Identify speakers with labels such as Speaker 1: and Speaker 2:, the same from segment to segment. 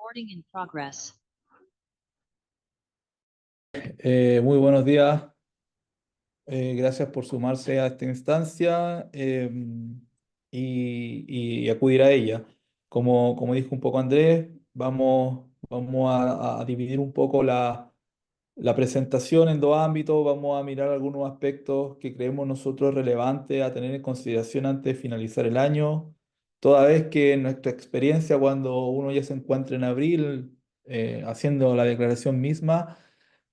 Speaker 1: Recording in progress.
Speaker 2: Muy buenos días. Gracias por sumarse a esta instancia y acudir a ella. Como dijo un poco Andrés, vamos a dividir un poco la presentación en dos ámbitos. Vamos a mirar algunos aspectos que creemos nosotros relevantes a tener en consideración antes de finalizar el año, toda vez que en nuestra experiencia, cuando uno ya se encuentra en abril haciendo la declaración misma,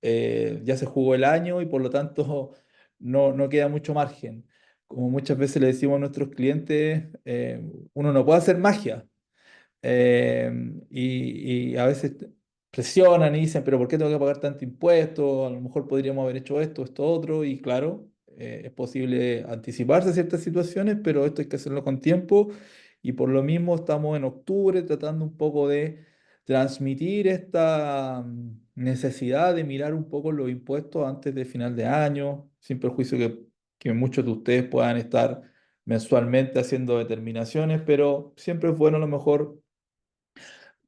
Speaker 2: ya se jugó el año y por lo tanto no queda mucho margen. Como muchas veces le decimos a nuestros clientes, uno no puede hacer magia. Y a veces presionan y dicen, pero ¿por qué tengo que pagar tanto impuesto? A lo mejor podríamos haber hecho esto, esto, otro. Y claro, es posible anticiparse a ciertas situaciones, pero esto hay que hacerlo con tiempo. Y por lo mismo estamos en octubre tratando un poco de transmitir esta necesidad de mirar un poco los impuestos antes de final de año, sin perjuicio que muchos de ustedes puedan estar mensualmente haciendo determinaciones, pero siempre es bueno a lo mejor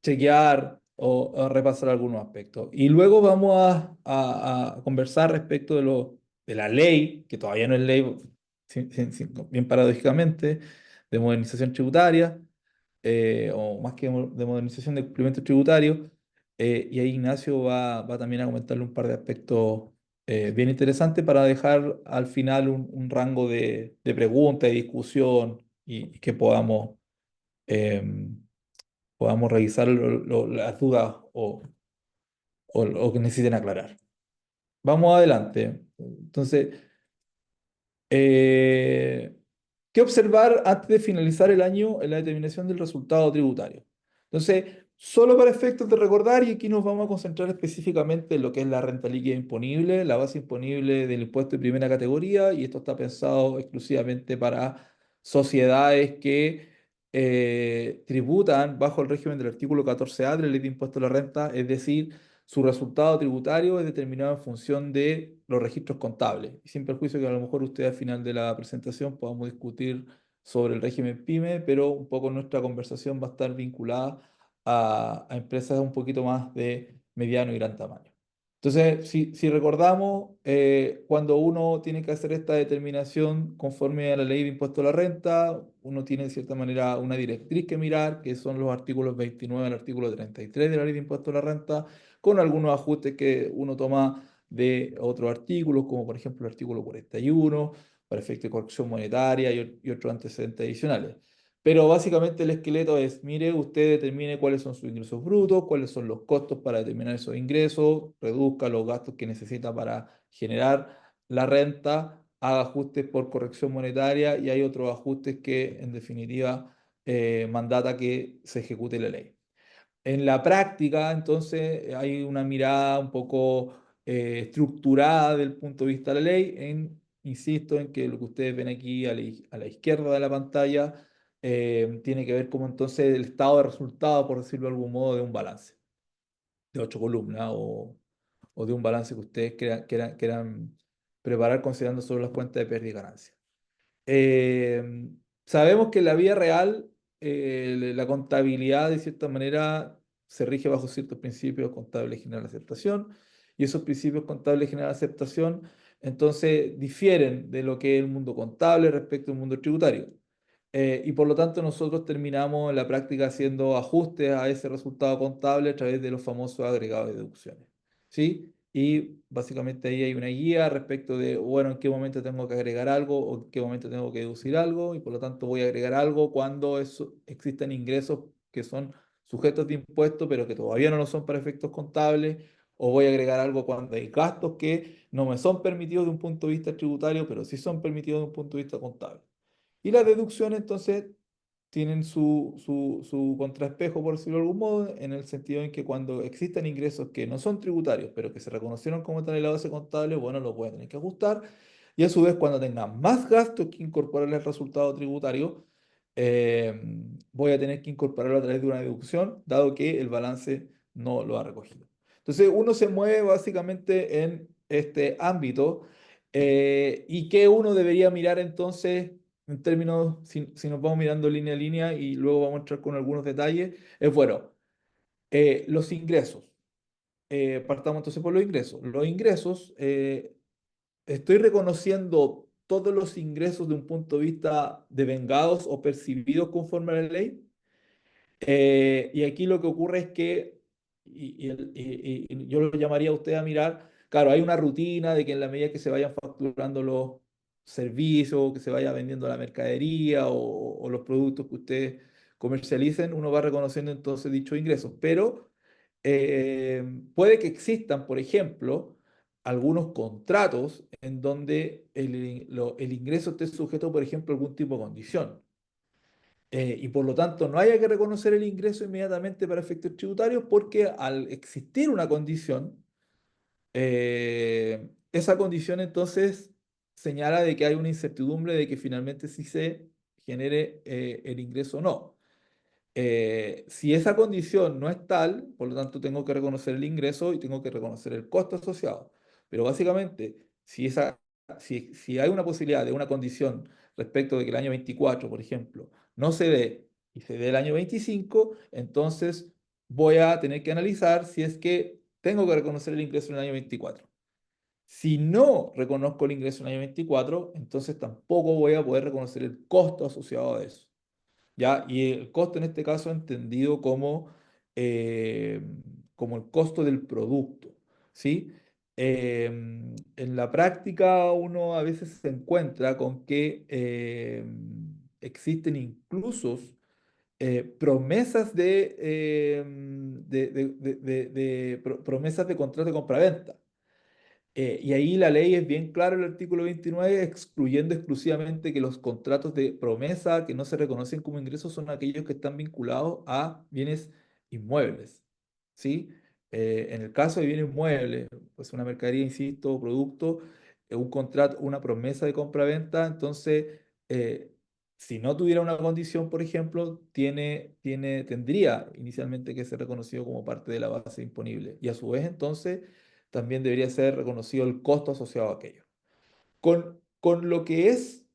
Speaker 2: chequear o repasar algunos aspectos. Y luego vamos a conversar respecto de la ley, que todavía no es ley, bien paradójicamente, de modernización tributaria, o más que de modernización de cumplimiento tributario. Y ahí Ignacio va también a comentarle un par de aspectos bien interesantes para dejar al final un rango de preguntas, de discusión y que em, podamos revisar las dudas o que necesiten aclarar. Vamos adelante. Entonces, eh, ¿qué observar antes de finalizar el año en la determinación del resultado tributario? Entonces, solo para efectos de recordar, y aquí nos vamos a concentrar específicamente en lo que es la renta líquida imponible, la base imponible del impuesto de primera categoría, y esto está pensado exclusivamente para sociedades que tributan bajo el régimen del artículo 14A de la Ley de Impuesto a la Renta, es decir, su resultado tributario es determinado en función de los registros contables. Y sin perjuicio que a lo mejor usted al final de la presentación podamos discutir sobre el régimen PYME, pero un poco nuestra conversación va a estar vinculada a empresas un poquito más de mediano y gran tamaño. Entonces, si recordamos, cuando uno tiene que hacer esta determinación conforme a la ley de impuesto a la renta, uno tiene de cierta manera una directriz que mirar, que son los artículos 29 al artículo 33 de la ley de impuesto a la renta, con algunos ajustes que uno toma de otros artículos, como por ejemplo el artículo 41, para efecto de corrección monetaria y otros antecedentes adicionales. Pero básicamente el esqueleto es, mire, usted determine cuáles son sus ingresos brutos, cuáles son los costos para determinar esos ingresos, reduzca los gastos que necesita para generar la renta, haga ajustes por corrección monetaria y hay otros ajustes que en definitiva mandata que se ejecute la ley. En la práctica, entonces, hay una mirada un poco estructurada del punto de vista de la ley. Insisto en que lo que ustedes ven aquí a la izquierda de la pantalla tiene que ver como entonces el estado de resultado, por decirlo de algún modo, de un balance de 8 columnas o de un balance que ustedes quieran preparar considerando solo las cuentas de pérdida y ganancia. Eh, Sabemos que en la vida real la contabilidad de cierta manera se rige bajo ciertos principios contables de general aceptación y esos principios contables de general aceptación entonces difieren de lo que es el mundo contable respecto al mundo tributario. Y por lo tanto nosotros terminamos en la práctica haciendo ajustes a ese resultado contable a través de los famosos agregados de deducciones. ¿Sí? Y básicamente ahí hay una guía respecto de, bueno, en qué momento tengo que agregar algo o en qué momento tengo que deducir algo y por lo tanto voy a agregar algo cuando existen ingresos que son sujetos de impuesto pero que todavía no lo son para efectos contables o voy a agregar algo cuando hay gastos que no me son permitidos de un punto de vista tributario pero sí son permitidos de un punto de vista contable. Y las deducciones entonces tienen su contraespejo, por decirlo de algún modo, en el sentido en que cuando existen ingresos que no son tributarios, pero que se reconocieron como tal en la base contable, bueno, lo voy a tener que ajustar. Y a su vez, cuando tenga más gastos que incorporar el resultado tributario, eh, voy a tener que incorporarlo a través de una deducción, dado que el balance no lo ha recogido. Entonces, uno se mueve básicamente en este ámbito. ¿Y qué uno debería mirar entonces? En términos, si nos vamos mirando línea a línea y luego vamos a entrar con algunos detalles, es bueno, Los ingresos. Partamos entonces por los ingresos. Los ingresos, estoy reconociendo todos los ingresos de un punto de vista devengados o percibidos conforme a la ley. Y aquí lo que ocurre es que, y yo lo llamaría a usted a mirar, claro, hay una rutina de que en la medida que se vayan facturando los servicios, que se vaya vendiendo la mercadería o los productos que ustedes comercialicen, uno va reconociendo entonces dichos ingresos. Pero puede que existan, por ejemplo, algunos contratos en donde el ingreso esté sujeto, por ejemplo, a algún tipo de condición. Y por lo tanto no haya que reconocer el ingreso inmediatamente para efectos tributarios porque al existir una condición, esa condición entonces señala de que hay una incertidumbre de que finalmente sí se genere el ingreso o no. Si esa condición no es tal, por lo tanto tengo que reconocer el ingreso y tengo que reconocer el costo asociado. Pero básicamente, si hay una posibilidad de una condición respecto de que el año 24, por ejemplo, no se dé y se dé el año 25, entonces voy a tener que analizar si es que tengo que reconocer el ingreso en el año 24. Si no reconozco el ingreso en el año 24, entonces tampoco voy a poder reconocer el costo asociado a eso. ¿Ya? Y el costo en este caso entendido eh, como el costo del producto, ¿sí? En la práctica uno a veces se encuentra con que existen incluso promesas promesas de contrato de compraventa. Y ahí la ley es bien clara, el artículo 29, excluyendo exclusivamente que los contratos de promesa que no se reconocen como ingresos son aquellos que están vinculados a bienes inmuebles. ¿Sí? En el caso de bienes inmuebles, pues una mercadería, insisto, o producto, un contrato, una promesa de compra-venta, entonces, si no tuviera una condición, por ejemplo, tendría inicialmente que ser reconocido como parte de la base imponible. Y a su vez, entonces también debería ser reconocido el costo asociado a aquello. Con lo que es,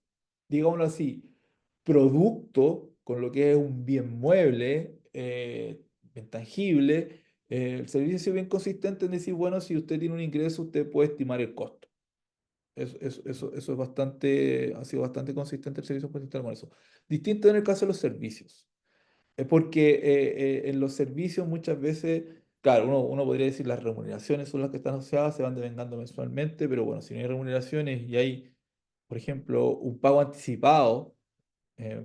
Speaker 2: digámoslo así, producto, con lo que es un bien mueble, bien tangible, el servicio ha sido bien consistente en decir, bueno, si usted tiene un ingreso, usted puede estimar el costo. Eso es bastante, ha sido bastante consistente el servicio postal con eso. Distinto en el caso de los servicios. Es porque en los servicios muchas veces, claro, uno podría decir las remuneraciones son las que están asociadas, se van devengando mensualmente, pero bueno, si no hay remuneraciones y hay, por ejemplo, un pago anticipado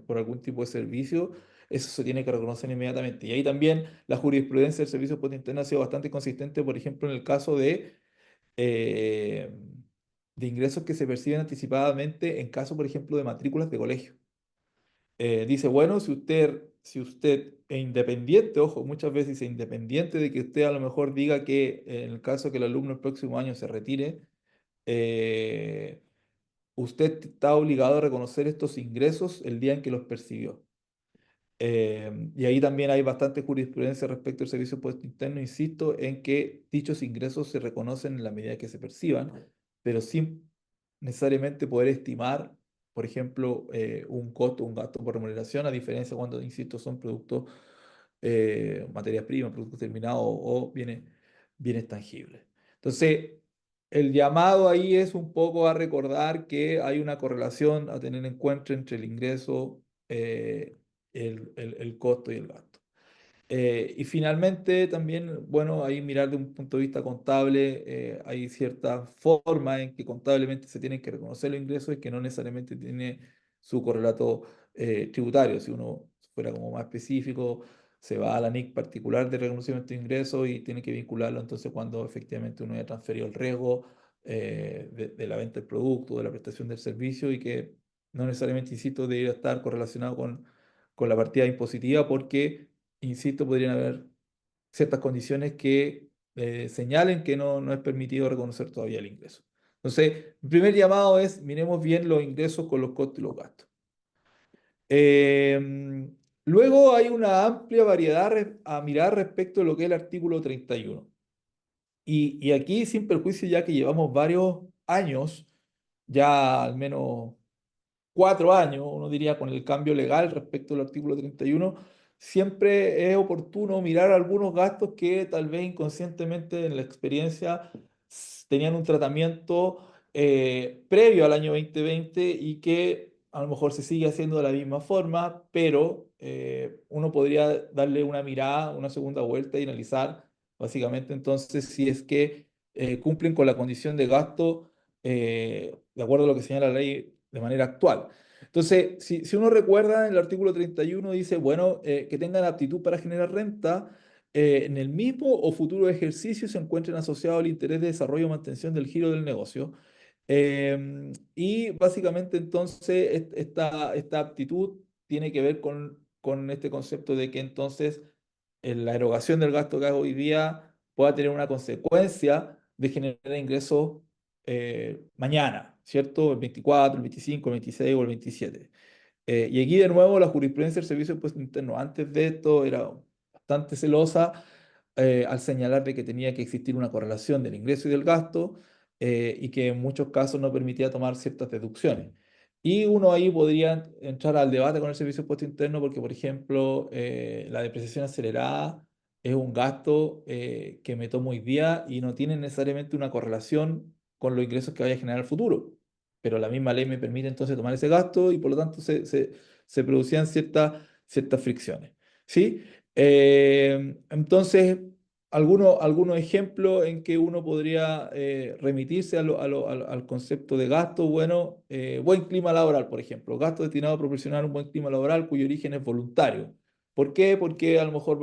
Speaker 2: por algún tipo de servicio, eso se tiene que reconocer inmediatamente. Y ahí también la jurisprudencia del Servicio Postal Interno ha sido bastante consistente, por ejemplo, en el caso eh, de ingresos que se perciben anticipadamente en caso, por ejemplo, de matrículas de colegio. Dice, bueno, si usted es independiente, ojo, muchas veces dice independiente de que usted a lo mejor diga que en el caso que el alumno el próximo año se retire, eh, usted está obligado a reconocer estos ingresos el día en que los percibió. Y ahí también hay bastante jurisprudencia respecto al servicio puesto interno, insisto, en que dichos ingresos se reconocen en la medida que se perciban, pero sin necesariamente poder estimar, por ejemplo, un costo, un gasto por remuneración, a diferencia cuando, insisto, son productos, materias primas, productos terminados o bienes tangibles. Entonces, el llamado ahí es un poco a recordar que hay una correlación a tener en cuenta entre el ingreso, el costo y el gasto. Y finalmente también, bueno, ahí mirar de un punto de vista contable, hay cierta forma en que contablemente se tienen que reconocer los ingresos y que no necesariamente tiene su correlato tributario. Si uno fuera como más específico, se va a la NIC particular de reconocimiento de ingresos y tiene que vincularlo entonces cuando efectivamente uno haya transferido el riesgo de la venta del producto, de la prestación del servicio y que no necesariamente, insisto, debería estar correlacionado con la partida impositiva porque insisto, podrían haber ciertas condiciones que señalen que no es permitido reconocer todavía el ingreso. Entonces, el primer llamado es, miremos bien los ingresos con los costos y los gastos. Luego hay una amplia variedad a mirar respecto a lo que es el artículo 31. Y aquí, sin perjuicio, ya que llevamos varios años, ya al menos 4 años, uno diría, con el cambio legal respecto al artículo 31, siempre es oportuno mirar algunos gastos que tal vez inconscientemente en la experiencia tenían un tratamiento previo al año 2020 y que a lo mejor se sigue haciendo de la misma forma, pero uno podría darle una mirada, una segunda vuelta y analizar básicamente entonces si es que cumplen con la condición de gasto de acuerdo a lo que señala la ley de manera actual. Entonces, si uno recuerda, en el artículo 31 dice, bueno, que tengan aptitud para generar renta en el mismo o futuro ejercicio se encuentren asociados al interés de desarrollo o mantención del giro del negocio. Y básicamente entonces esta aptitud tiene que ver con este concepto de que entonces la erogación del gasto que hago hoy día pueda tener una consecuencia de generar ingresos mañana, ¿cierto? El 24, el 25, el 26 o el 27. Y aquí de nuevo la jurisprudencia del Servicio de Impuesto Interno antes de esto era bastante celosa al señalar de que tenía que existir una correlación del ingreso y del gasto y que en muchos casos no permitía tomar ciertas deducciones. Y uno ahí podría entrar al debate con el Servicio de Impuesto Interno porque, por ejemplo, la depreciación acelerada es un gasto que me tomo hoy día y no tiene necesariamente una correlación con los ingresos que vaya a generar el futuro, pero la misma ley me permite entonces tomar ese gasto y por lo tanto se producían ciertas fricciones. ¿Sí? Entonces, algunos ejemplos en que uno podría remitirse al concepto de gasto, bueno, buen clima laboral, por ejemplo, gasto destinado a proporcionar un buen clima laboral cuyo origen es voluntario. ¿Por qué? Porque a lo mejor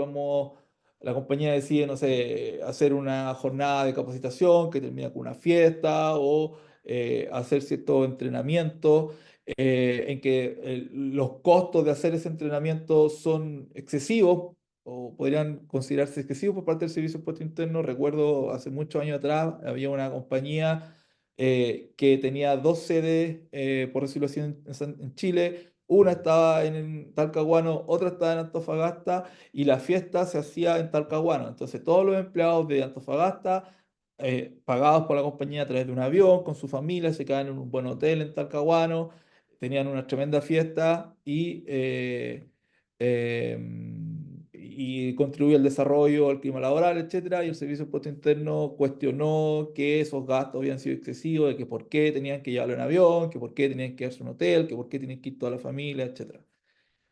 Speaker 2: la compañía decide, no sé, hacer una jornada de capacitación que termina con una fiesta o hacer cierto entrenamiento en que los costos de hacer ese entrenamiento son excesivos o podrían considerarse excesivos por parte del Servicio de Impuesto Interno. Recuerdo hace muchos años atrás había una compañía que tenía dos sedes, por decirlo así, en Chile. Una estaba en Talcahuano, otra estaba en Antofagasta y la fiesta se hacía en Talcahuano. Entonces todos los empleados de Antofagasta pagados por la compañía a través de un avión, con su familia, se quedaban en un buen hotel en Talcahuano, tenían una tremenda fiesta eh, y contribuye al desarrollo, al clima laboral, etcétera. Y el Servicio de Impuesto Interno cuestionó que esos gastos habían sido excesivos, de que por qué tenían que llevarlo en avión, que por qué tenían que irse a un hotel, que por qué tenían que ir toda la familia, etcétera.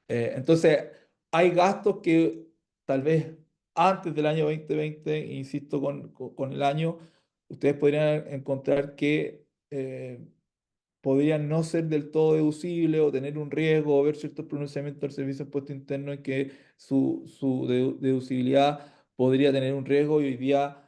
Speaker 2: Entonces, hay gastos que tal vez antes del año 2020, insisto con el año, ustedes podrían encontrar que podrían no ser del todo deducibles o tener un riesgo o ver ciertos pronunciamientos del Servicio de Impuesto Interno en que su deducibilidad podría tener un riesgo y hoy día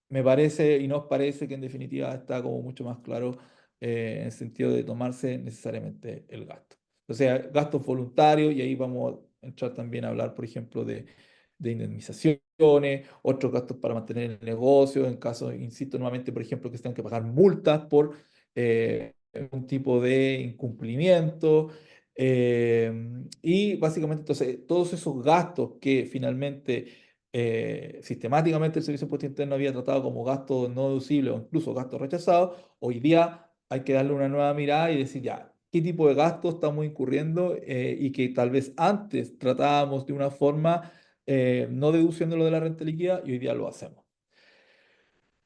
Speaker 2: me parece y nos parece que en definitiva está como mucho más claro en el sentido de tomarse necesariamente el gasto. O sea, gastos voluntarios y ahí vamos a entrar también a hablar, por ejemplo, de indemnizaciones, otros gastos para mantener el negocio, en caso, insisto nuevamente, por ejemplo, que se tengan que pagar multas por un tipo de incumplimiento. Y básicamente, entonces, todos esos gastos que finalmente sistemáticamente el Servicio de Impuesto Interno había tratado como gastos no deducibles o incluso gastos rechazados, hoy día hay que darle una nueva mirada y decir ya, qué tipo de gastos estamos incurriendo y que tal vez antes tratábamos de una forma no deduciéndolo de la renta líquida y hoy día lo hacemos.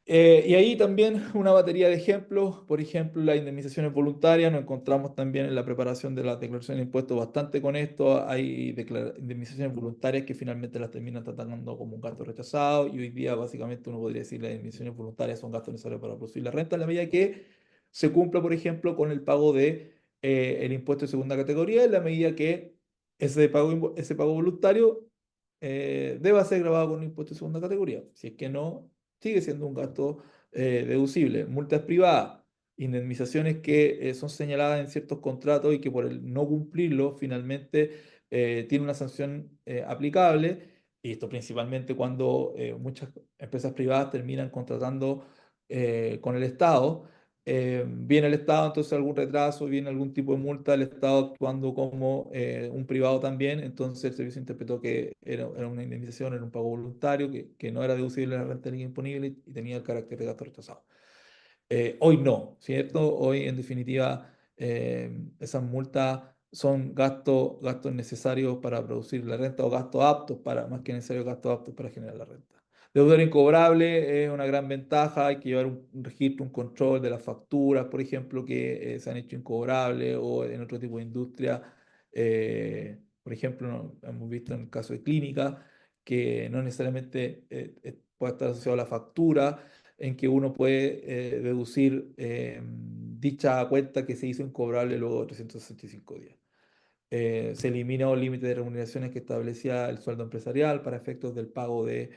Speaker 2: Y ahí también una batería de ejemplos, por ejemplo, las indemnizaciones voluntarias, nos encontramos también en la preparación de las declaraciones de impuestos bastante con esto, hay indemnizaciones voluntarias que finalmente las terminan tratando como un gasto rechazado y hoy día básicamente uno podría decir que las indemnizaciones voluntarias son gastos necesarios para producir la renta en la medida que se cumpla, por ejemplo, con el pago de el impuesto de segunda categoría, en la medida que ese pago voluntario deba ser grabado con un impuesto de segunda categoría. Si es que no, sigue siendo un gasto deducible. Multas privadas, indemnizaciones que son señaladas en ciertos contratos y que por el no cumplirlo finalmente tiene una sanción aplicable. Y esto principalmente cuando muchas empresas privadas terminan contratando con el Estado. Viene el Estado, entonces algún retraso, viene algún tipo de multa, el Estado actuando como un privado también, entonces el servicio interpretó que era una indemnización, era un pago voluntario, que no era deducible de la renta libre imponible y tenía el carácter de gasto rechazado. Hoy no, ¿cierto? Hoy en definitiva esas multas son gastos necesarios para producir la renta o gastos aptos para, más que necesarios, gastos aptos para generar la renta. Deudor incobrable es una gran ventaja, hay que llevar un registro, un control de las facturas, por ejemplo, que se han hecho incobrables o en otro tipo de industria. Por ejemplo, hemos visto en el caso de clínica que no necesariamente puede estar asociado a la factura, en que uno puede deducir dicha cuenta que se hizo incobrable luego de 365 días. Se eliminó el límite de remuneraciones que establecía el sueldo empresarial para efectos del pago de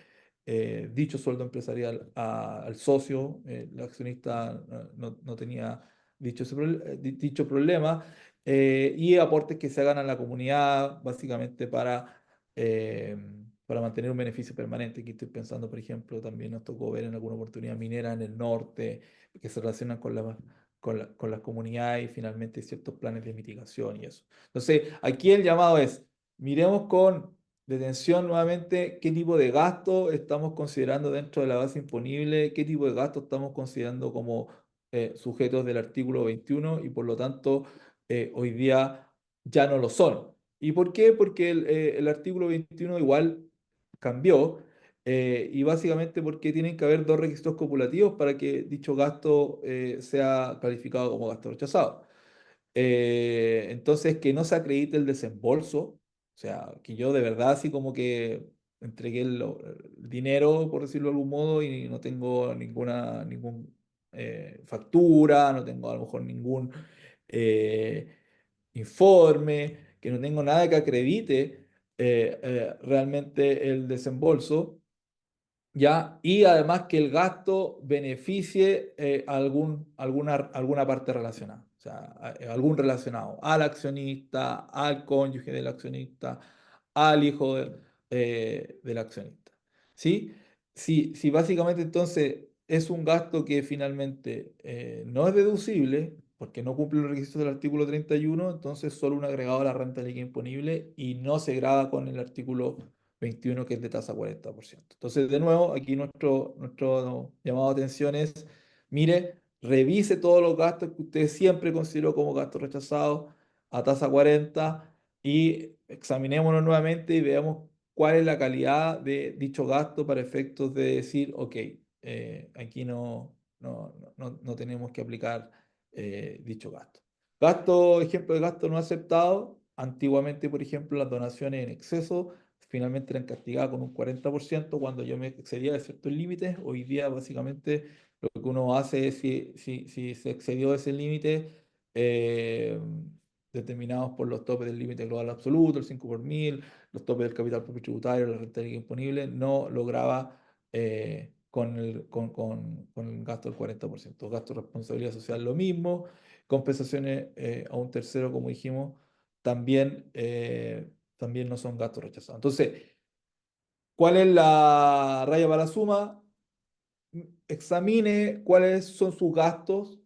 Speaker 2: dicho sueldo empresarial al socio. El accionista no tenía dicho problema. Y aportes que se hagan a la comunidad básicamente eh, para mantener un beneficio permanente. Aquí estoy pensando, por ejemplo, también nos tocó ver en alguna oportunidad minera en el norte que se relacionan con las comunidades y finalmente ciertos planes de mitigación y eso. Entonces, aquí el llamado es, miremos con detención nuevamente qué tipo de gasto estamos considerando dentro de la base imponible, qué tipo de gasto estamos considerando como sujetos del artículo 21 y por lo tanto hoy día ya no lo son. ¿Y por qué? Porque el artículo 21 igual cambió y básicamente porque tienen que haber dos requisitos copulativos para que dicho gasto sea calificado como gasto rechazado. Entonces, que no se acredite el desembolso, o sea, que yo de verdad así como que entregué el dinero, por decirlo de algún modo, y no tengo ningún factura, no tengo a lo mejor ningún eh, informe, que no tengo nada que acredite realmente el desembolso. ¿Ya? Y además que el gasto beneficie alguna parte relacionada, o sea, algún relacionado al accionista, al cónyuge del accionista, al hijo del accionista. ¿Sí? Si básicamente entonces es un gasto que finalmente no es deducible, porque no cumple los requisitos del artículo 31, entonces solo un agregado a la renta líquida imponible y no se grava con el artículo 21 que es de tasa 40%. Entonces, de nuevo, aquí nuestro llamado de atención es, mire, revise todos los gastos que usted siempre consideró como gastos rechazados a tasa 40 y examinémonos nuevamente y veamos cuál es la calidad de dicho gasto para efectos de decir, ok, aquí no tenemos que aplicar dicho gasto. Ejemplo de gasto no aceptado, antiguamente, por ejemplo, las donaciones en exceso finalmente eran castigadas con un 40% cuando yo me excedía de ciertos límites. Hoy día, básicamente, lo que uno hace es, si se excedió ese límite, eh, determinados por los topes del límite global absoluto, el 5 por mil, los topes del capital propio tributario, la renta líquida imponible, no lograba con el gasto del 40%. Gasto de responsabilidad social, lo mismo. Compensaciones a un tercero, como dijimos, también no son gastos rechazados. Entonces, ¿cuál es la raya para la suma? Examine cuáles son sus gastos.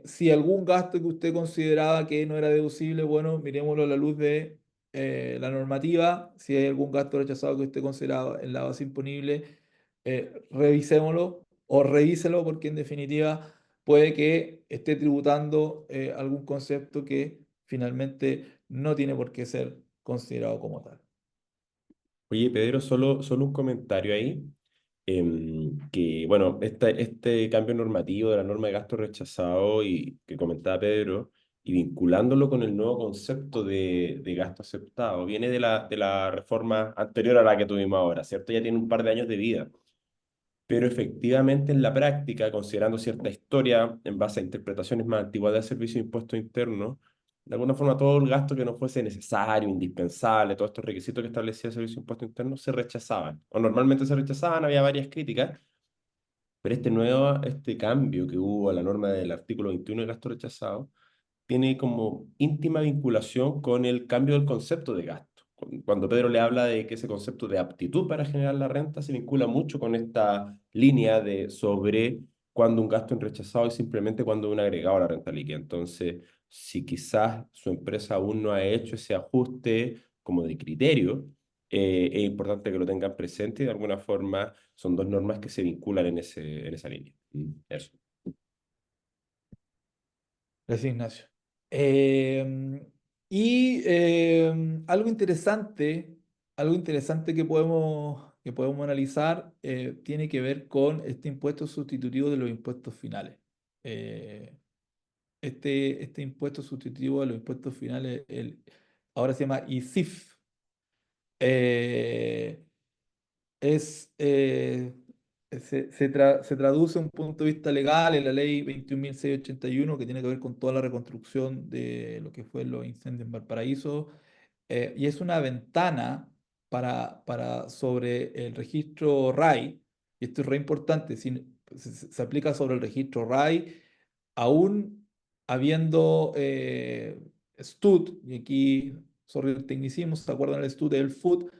Speaker 2: Si algún gasto que usted consideraba que no era deducible, bueno, miremoslo a la luz de la normativa. Si hay algún gasto rechazado que usted consideraba en la base imponible, revisémoslo o revíselo porque en definitiva puede que esté tributando algún concepto que finalmente no tiene por qué ser considerado como tal.
Speaker 1: Oye, Pedro, solo un comentario ahí. Que, bueno, este cambio normativo de la norma de gasto rechazado y que comentaba Pedro, y vinculándolo con el nuevo concepto de gasto aceptado, viene de la reforma anterior a la que tuvimos ahora, ¿cierto? Ya tiene un par de años de vida. Pero efectivamente en la práctica, considerando cierta historia en base a interpretaciones más antiguas del Servicio de Impuestos Internos, de alguna forma todo el gasto que no fuese necesario, indispensable, todos estos requisitos que establecía el Servicio de Impuestos Internos se rechazaban, o normalmente se rechazaban, había varias críticas, pero este cambio que hubo a la norma del artículo 21 de gasto rechazado tiene como íntima vinculación con el cambio del concepto de gasto. Cuando Pedro le habla de que ese concepto de aptitud para generar la renta se vincula mucho con esta línea de sobre cuando un gasto es rechazado y simplemente cuando un agregado a la renta líquida. Entonces, si quizás su empresa aún no ha hecho ese ajuste como de criterio, es importante que lo tengan presente y de alguna forma son dos normas que se vinculan en esa línea. Eso.
Speaker 2: Gracias, Ignacio. Y algo interesante que podemos analizar tiene que ver con este impuesto sustitutivo de los impuestos finales. Eh, este impuesto sustitutivo de los impuestos finales, ahora se llama ISIF. Eh, es, se traduce a un punto de vista legal en la ley 21.681 que tiene que ver con toda la reconstrucción de lo que fue los incendios en Valparaíso, y es una ventana sobre el registro RAI, y esto es re importante, se aplica sobre el registro RAI, aún habiendo STUT, y aquí, sobre el tecnicismo, ¿se acuerdan del STUT del FUT?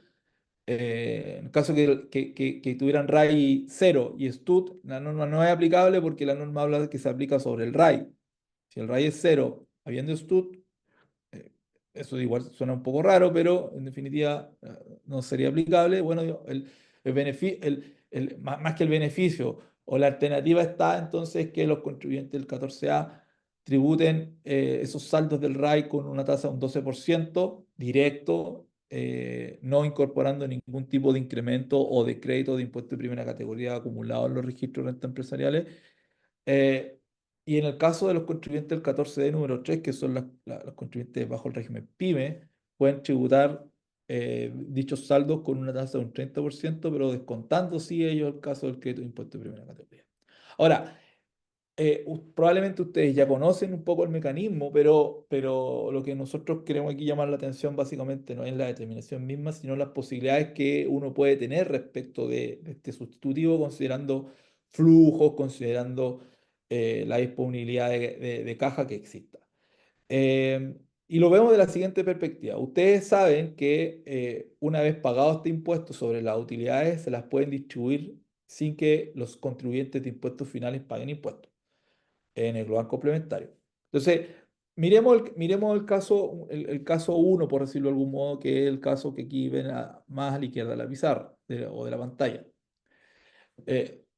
Speaker 2: En caso que tuvieran RAI cero y STUT, la norma no es aplicable porque la norma habla de que se aplica sobre el RAI. Si el RAI es cero, habiendo STUT, eh, eso igual suena un poco raro, pero en definitiva no sería aplicable. Bueno, más que el beneficio o la alternativa está entonces que los contribuyentes del 14A tributen esos saldos del RAI con una tasa de un 12% directo, no incorporando ningún tipo de incremento o de crédito de impuesto de primera categoría acumulado en los registros de renta empresariales. eh, y en el caso de los contribuyentes del 14D número 3, que son los contribuyentes bajo el régimen PYME, pueden tributar dichos saldos con una tasa de un 30%, pero descontando sí ellos el caso del crédito de impuesto de primera categoría. Ahora, probablemente ustedes ya conocen un poco el mecanismo, pero lo que nosotros queremos aquí llamar la atención básicamente no es la determinación misma, sino las posibilidades que uno puede tener respecto de este sustitutivo, considerando flujos, considerando la disponibilidad de caja que exista. Eh, y lo vemos de la siguiente perspectiva. Ustedes saben que una vez pagado este impuesto sobre las utilidades, se las pueden distribuir sin que los contribuyentes de impuestos finales paguen impuestos en el global complementario. Entonces, miremos el caso uno, por decirlo de algún modo, que es el caso que aquí ven más a la izquierda de la pizarra o de la pantalla.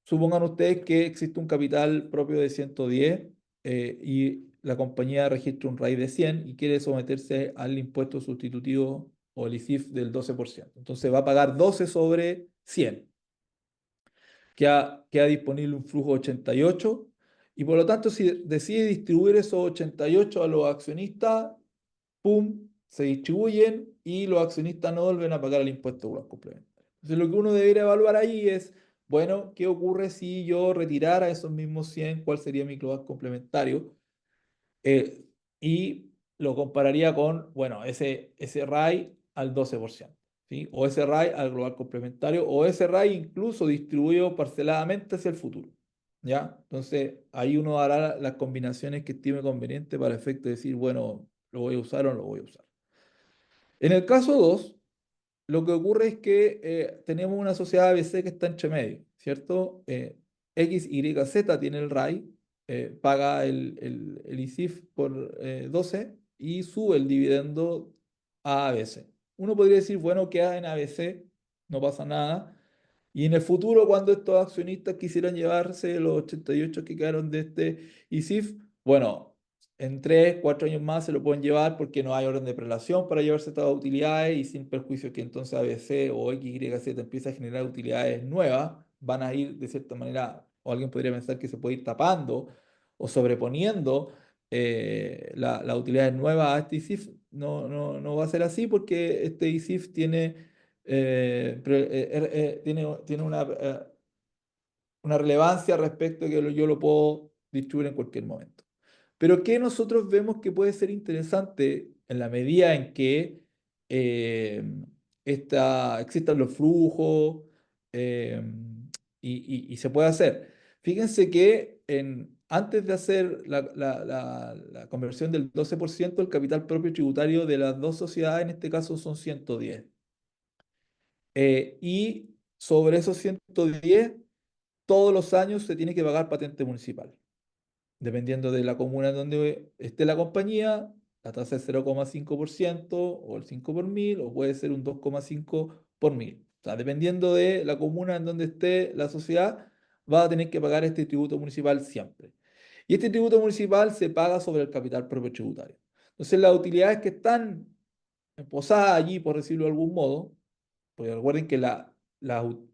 Speaker 2: Supongan ustedes que existe un capital propio de 110 y la compañía registra un RAI de 100 y quiere someterse al impuesto sustitutivo o el ISIF del 12%. Entonces va a pagar 12 sobre 100. Queda disponible un flujo de 88 y por lo tanto si decide distribuir esos 88 a los accionistas, ¡pum!, se distribuyen y los accionistas no vuelven a pagar el impuesto global complementario. Entonces lo que uno debería evaluar ahí es, bueno, ¿qué ocurre si yo retirara esos mismos 100? ¿Cuál sería mi global complementario? Eh, y lo compararía con, bueno, ese RAI al 12%, ¿sí? O ese RAI al global complementario, o ese RAI incluso distribuido parceladamente hacia el futuro, ¿ya? Entonces, ahí uno hará las combinaciones que estime conveniente para efecto de decir, bueno, lo voy a usar o no lo voy a usar. En el caso 2 lo que ocurre es que tenemos una sociedad ABC que está entre medio, ¿cierto? X, Y, Z tiene el RAI, paga el ISIF por 12 y sube el dividendo a ABC. Uno podría decir, bueno, queda en ABC, no pasa nada. Y en el futuro, cuando estos accionistas quisieran llevarse los 88 que quedaron de este ISIF, bueno, en 3, 4 años más se lo pueden llevar porque no hay orden de prelación para llevarse todas las utilidades y sin perjuicio que entonces ABC o XYZ empiece a generar utilidades nuevas, van a ir de cierta manera, o alguien podría pensar que se puede ir tapando o sobreponiendo las utilidades nuevas a este ISIF. No, no, no va a ser así porque este ISIF tiene una relevancia respecto a que yo lo puedo distribuir en cualquier momento. Pero que nosotros vemos que puede ser interesante en la medida en que eh, existan los flujos eh, y se puede hacer. Fíjense que antes de hacer la conversión del 12%, el capital propio tributario de las dos sociedades, en este caso, son 110. Y sobre esos 110 todos los años se tiene que pagar patente municipal. Dependiendo de la comuna en donde esté la compañía, la tasa es 0,5% o el 5 por mil, o puede ser un 2,5 por mil. O sea, dependiendo de la comuna en donde esté la sociedad, va a tener que pagar este tributo municipal siempre. Y este tributo municipal se paga sobre el capital propio tributario. Entonces, las utilidades que están posadas allí, por decirlo de algún modo, porque recuerden que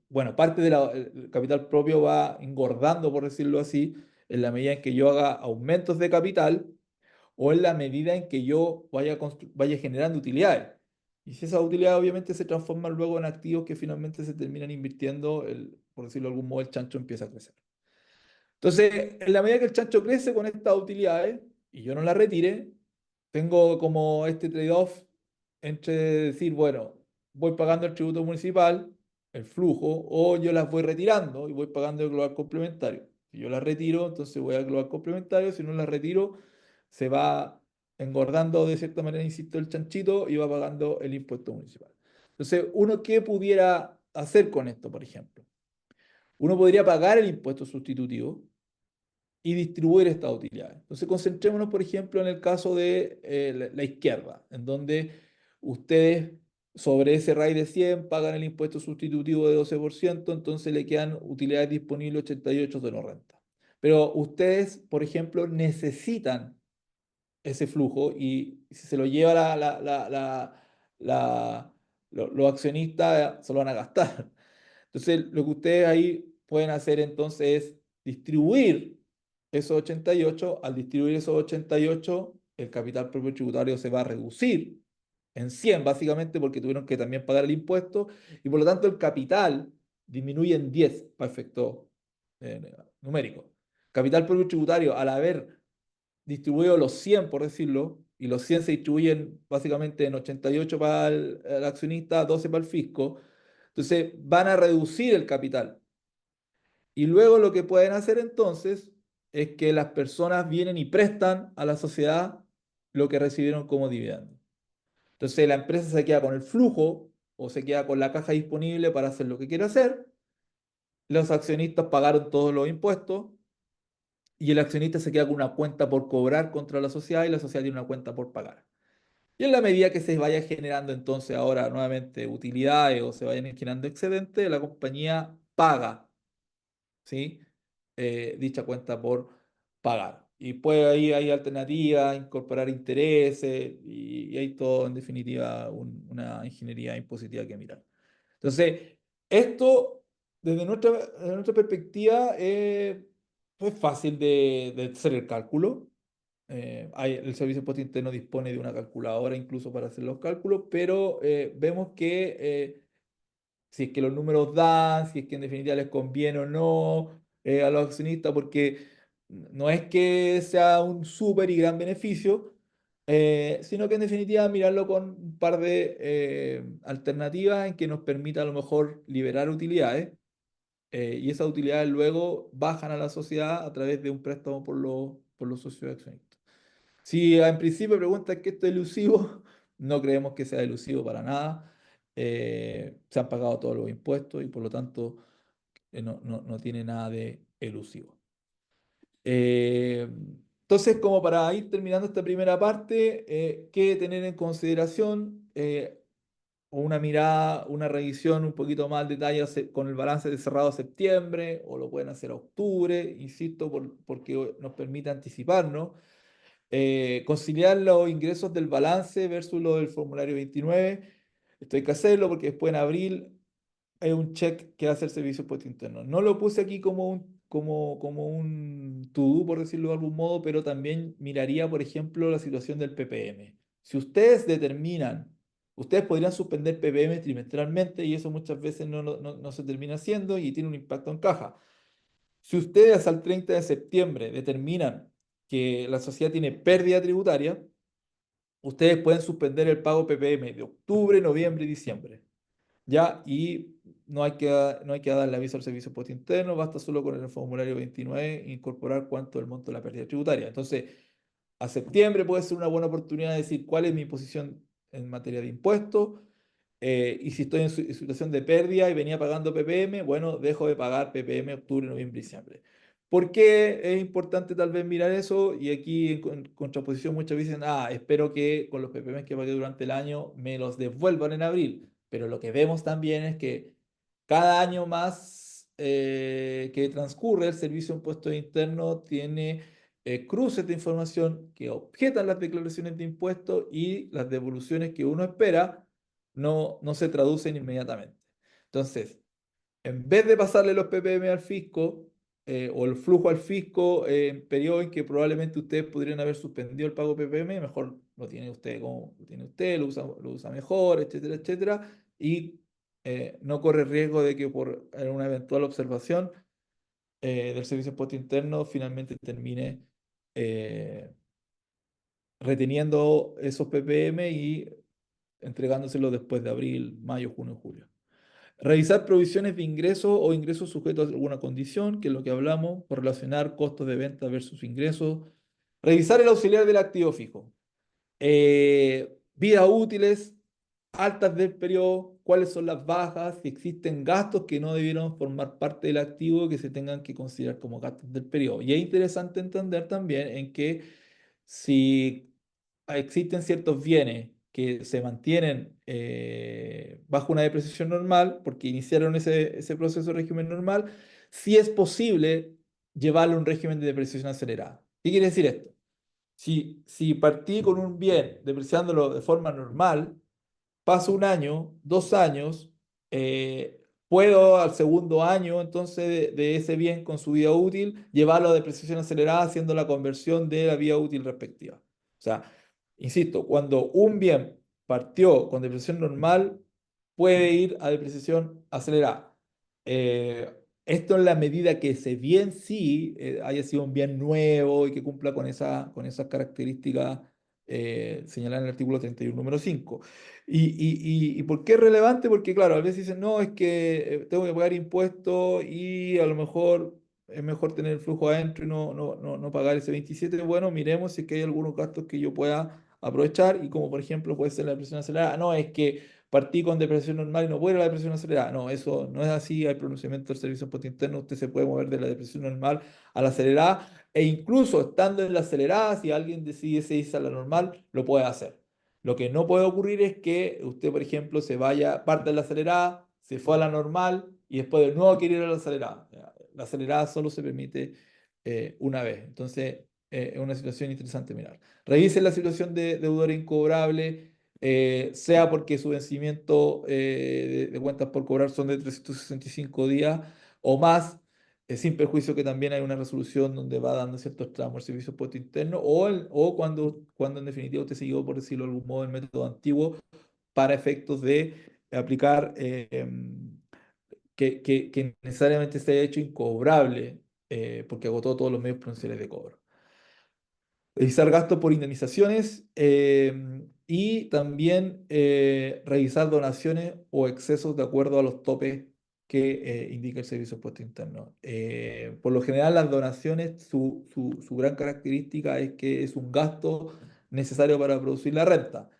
Speaker 2: bueno, parte del capital propio va engordando, por decirlo así, en la medida en que yo haga aumentos de capital o en la medida en que yo vaya generando utilidades. Y si esas utilidades obviamente se transforman luego en activos que finalmente se terminan invirtiendo, por decirlo de algún modo, el chancho empieza a crecer. Entonces, en la medida que el chancho crece con estas utilidades y yo no las retire, tengo como este trade-off entre decir, bueno, voy pagando el tributo municipal, el flujo, o yo las voy retirando y voy pagando el global complementario. Si yo las retiro, entonces voy al global complementario, si no las retiro, se va engordando de cierta manera, insisto, el chanchito y va pagando el impuesto municipal. Entonces, ¿uno qué pudiera hacer con esto, por ejemplo? Uno podría pagar el impuesto sustitutivo y distribuir estas utilidades. Entonces, concentrémonos, por ejemplo, en el caso de la izquierda, en donde ustedes sobre ese RAI de 100 pagan el impuesto sustitutivo de 12%, entonces le quedan utilidades disponibles 88 de no renta. Pero ustedes, por ejemplo, necesitan ese flujo y si se lo lleva los accionistas, se lo van a gastar. Entonces, lo que ustedes ahí pueden hacer entonces es distribuir esos 88. Al distribuir esos 88, el capital propio tributario se va a reducir en 100 básicamente porque tuvieron que también pagar el impuesto y por lo tanto el capital disminuye en 10 para efecto numérico. Capital propio tributario, al haber distribuido los 100, por decirlo, y los 100 se distribuyen básicamente en 88 para el accionista, 12 para el fisco, entonces van a reducir el capital. Y luego lo que pueden hacer entonces es que las personas vienen y prestan a la sociedad lo que recibieron como dividendo. Entonces la empresa se queda con el flujo o se queda con la caja disponible para hacer lo que quiere hacer. Los accionistas pagaron todos los impuestos y el accionista se queda con una cuenta por cobrar contra la sociedad y la sociedad tiene una cuenta por pagar. Y en la medida que se vaya generando entonces ahora nuevamente utilidades o se vayan generando excedentes, la compañía paga, ¿sí? Dicha cuenta por pagar. Y pues ahí hay alternativas, incorporar intereses y hay todo en definitiva una ingeniería impositiva que mirar. Entonces, esto desde nuestra perspectiva es fácil de hacer el cálculo. El Servicio de Impuesto Interno dispone de una calculadora incluso para hacer los cálculos, pero vemos que si es que los números dan, si es que en definitiva les conviene o no a los accionistas, porque no es que sea un súper y gran beneficio, sino que en definitiva mirarlo con un par de alternativas en que nos permita a lo mejor liberar utilidades y esas utilidades luego bajan a la sociedad a través de un préstamo por los socios accionistas. Si en principio preguntas que esto es elusivo, no creemos que sea elusivo para nada. Se han pagado todos los impuestos y por lo tanto no tiene nada de elusivo. Eh, entonces, como para ir terminando esta primera parte, ¿qué tener en consideración? Una mirada, una revisión un poquito más al detalle con el balance de cerrado a septiembre, o lo pueden hacer a octubre, insisto, porque nos permite anticiparnos. Conciliar los ingresos del balance versus lo del formulario 29. Esto hay que hacerlo porque después en abril hay un check que hace el Servicio de Impuesto Interno. No lo puse aquí como un to-do, por decirlo de algún modo, pero también miraría, por ejemplo, la situación del PPM. Si ustedes determinan, ustedes podrían suspender PPM trimestralmente y eso muchas veces no se termina haciendo y tiene un impacto en caja. Si ustedes al 30 de septiembre determinan que la sociedad tiene pérdida tributaria, ustedes pueden suspender el pago PPM de octubre, noviembre y diciembre. ¿Ya? Y no hay que darle aviso al Servicio de Impuesto Interno, basta solo con el formulario 29 incorporar cuánto es el monto de la pérdida tributaria. Entonces, a septiembre puede ser una buena oportunidad de decir cuál es mi posición en materia de impuestos. Y si estoy en situación de pérdida y venía pagando PPM, bueno, dejo de pagar PPM octubre, noviembre y diciembre. ¿Por qué es importante tal vez mirar eso? Y aquí en contraposición muchas veces dicen, espero que con los PPM que pagué durante el año me los devuelvan en abril. Pero lo que vemos también es que cada año más que transcurre, el Servicio de Impuestos Internos tiene cruces de información que objetan las declaraciones de impuestos y las devoluciones que uno espera no se traducen inmediatamente. Entonces, en vez de pasarle los ppm al fisco o el flujo al fisco en periodo en que probablemente ustedes podrían haber suspendido el pago ppm, mejor lo tiene usted como lo tiene usted, lo usa mejor, etcétera, etcétera, y no corre riesgo de que por una eventual observación del Servicio de Impuesto Interno finalmente termine eh, reteniendo esos ppm y entregándoselos después de abril, mayo, junio, julio. Revisar provisiones de ingresos o ingresos sujetos a alguna condición, que es lo que hablamos, correlacionar costos de venta versus ingresos. Revisar el auxiliar del activo fijo. Vidas útiles, altas del periodo, cuáles son las bajas, si existen gastos que no debieron formar parte del activo que se tengan que considerar como gastos del periodo. Y es interesante entender también en que si existen ciertos bienes que se mantienen bajo una depreciación normal, porque iniciaron ese proceso de régimen normal, sí es posible llevarlo a un régimen de depreciación acelerada. ¿Qué quiere decir esto? Si partí con un bien depreciándolo de forma normal, paso un año, 2 años, puedo al segundo año entonces de ese bien con su vida útil llevarlo a depreciación acelerada haciendo la conversión de la vida útil respectiva. O sea, insisto, cuando un bien partió con depreciación normal, puede ir a depreciación acelerada. Esto en la medida que ese bien sí haya sido un bien nuevo y que cumpla con esas características señaladas en el artículo 31, número 5. ¿Y por qué es relevante? Porque, claro, a veces dicen, no, es que tengo que pagar impuestos y a lo mejor es mejor tener el flujo adentro y no pagar ese 27. Bueno, miremos si es que hay algunos gastos que yo pueda aprovechar y como por ejemplo puede ser la depresión acelerada. No, es que partí con depresión normal y no puedo ir a la depresión acelerada. No, eso no es así. Hay pronunciamiento del Servicio de Impuesto Interno. Usted se puede mover de la depresión normal a la acelerada e incluso estando en la acelerada, si alguien decide irse a la normal, lo puede hacer. Lo que no puede ocurrir es que usted, por ejemplo, se vaya, parte de la acelerada, se fue a la normal y después de nuevo quiere ir a la acelerada. La acelerada solo se permite una vez. Entonces, es una situación interesante mirar. Revisen la situación de deudor incobrable, sea porque su vencimiento de cuentas por cobrar son de 365 días o más, sin perjuicio que también hay una resolución donde va dando ciertos tramos al servicio de impuesto interno, o cuando en definitiva usted siguió, por decirlo de algún modo, el método antiguo para efectos de aplicar que necesariamente se haya hecho incobrable porque agotó todos los medios provinciales de cobro. Revisar gastos por indemnizaciones y también revisar donaciones o excesos de acuerdo a los topes que indica el Servicio de Impuesto Interno. Por lo general, las donaciones, su gran característica es que es un gasto necesario para producir la renta.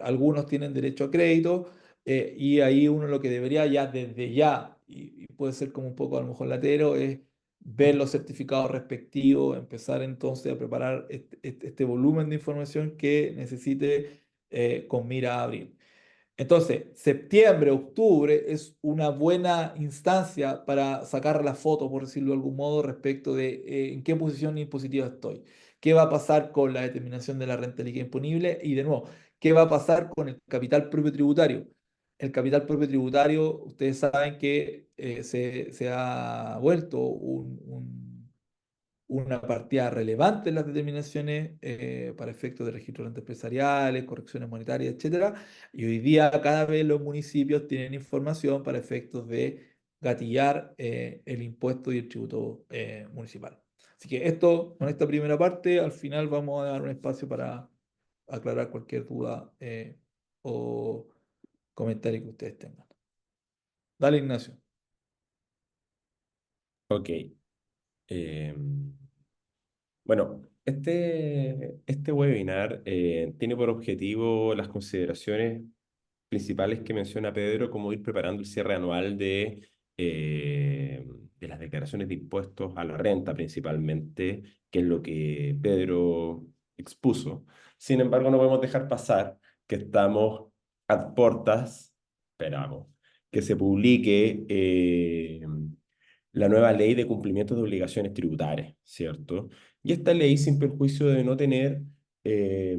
Speaker 2: Algunos tienen derecho a crédito y ahí uno lo que debería ya desde ya, y puede ser como un poco a lo mejor latero, es ver los certificados respectivos, empezar entonces a preparar este volumen de información que necesite con mira a abril. Entonces, septiembre, octubre es una buena instancia para sacar la foto, por decirlo de algún modo, respecto de en qué posición impositiva estoy. ¿Qué va a pasar con la determinación de la renta líquida imponible? Y de nuevo, ¿qué va a pasar con el capital propio tributario? El capital propio tributario, ustedes saben que se ha vuelto una partida relevante en las determinaciones para efectos de registro de rentas empresariales, correcciones monetarias, etcétera. Y hoy día cada vez los municipios tienen información para efectos de gatillar el impuesto y el tributo municipal. Así que esto, con esta primera parte, al final vamos a dar un espacio para aclarar cualquier duda o comentario que ustedes tengan. Dale, Ignacio.
Speaker 1: Ok. Bueno, este webinar tiene por objetivo las consideraciones principales que menciona Pedro, como ir preparando el cierre anual de las declaraciones de impuestos a la renta principalmente, que es lo que Pedro expuso. Sin embargo, no podemos dejar pasar que estamos a portas, esperamos, que se publique la nueva ley de cumplimiento de obligaciones tributarias, ¿cierto? Y esta ley, sin perjuicio de no tener eh,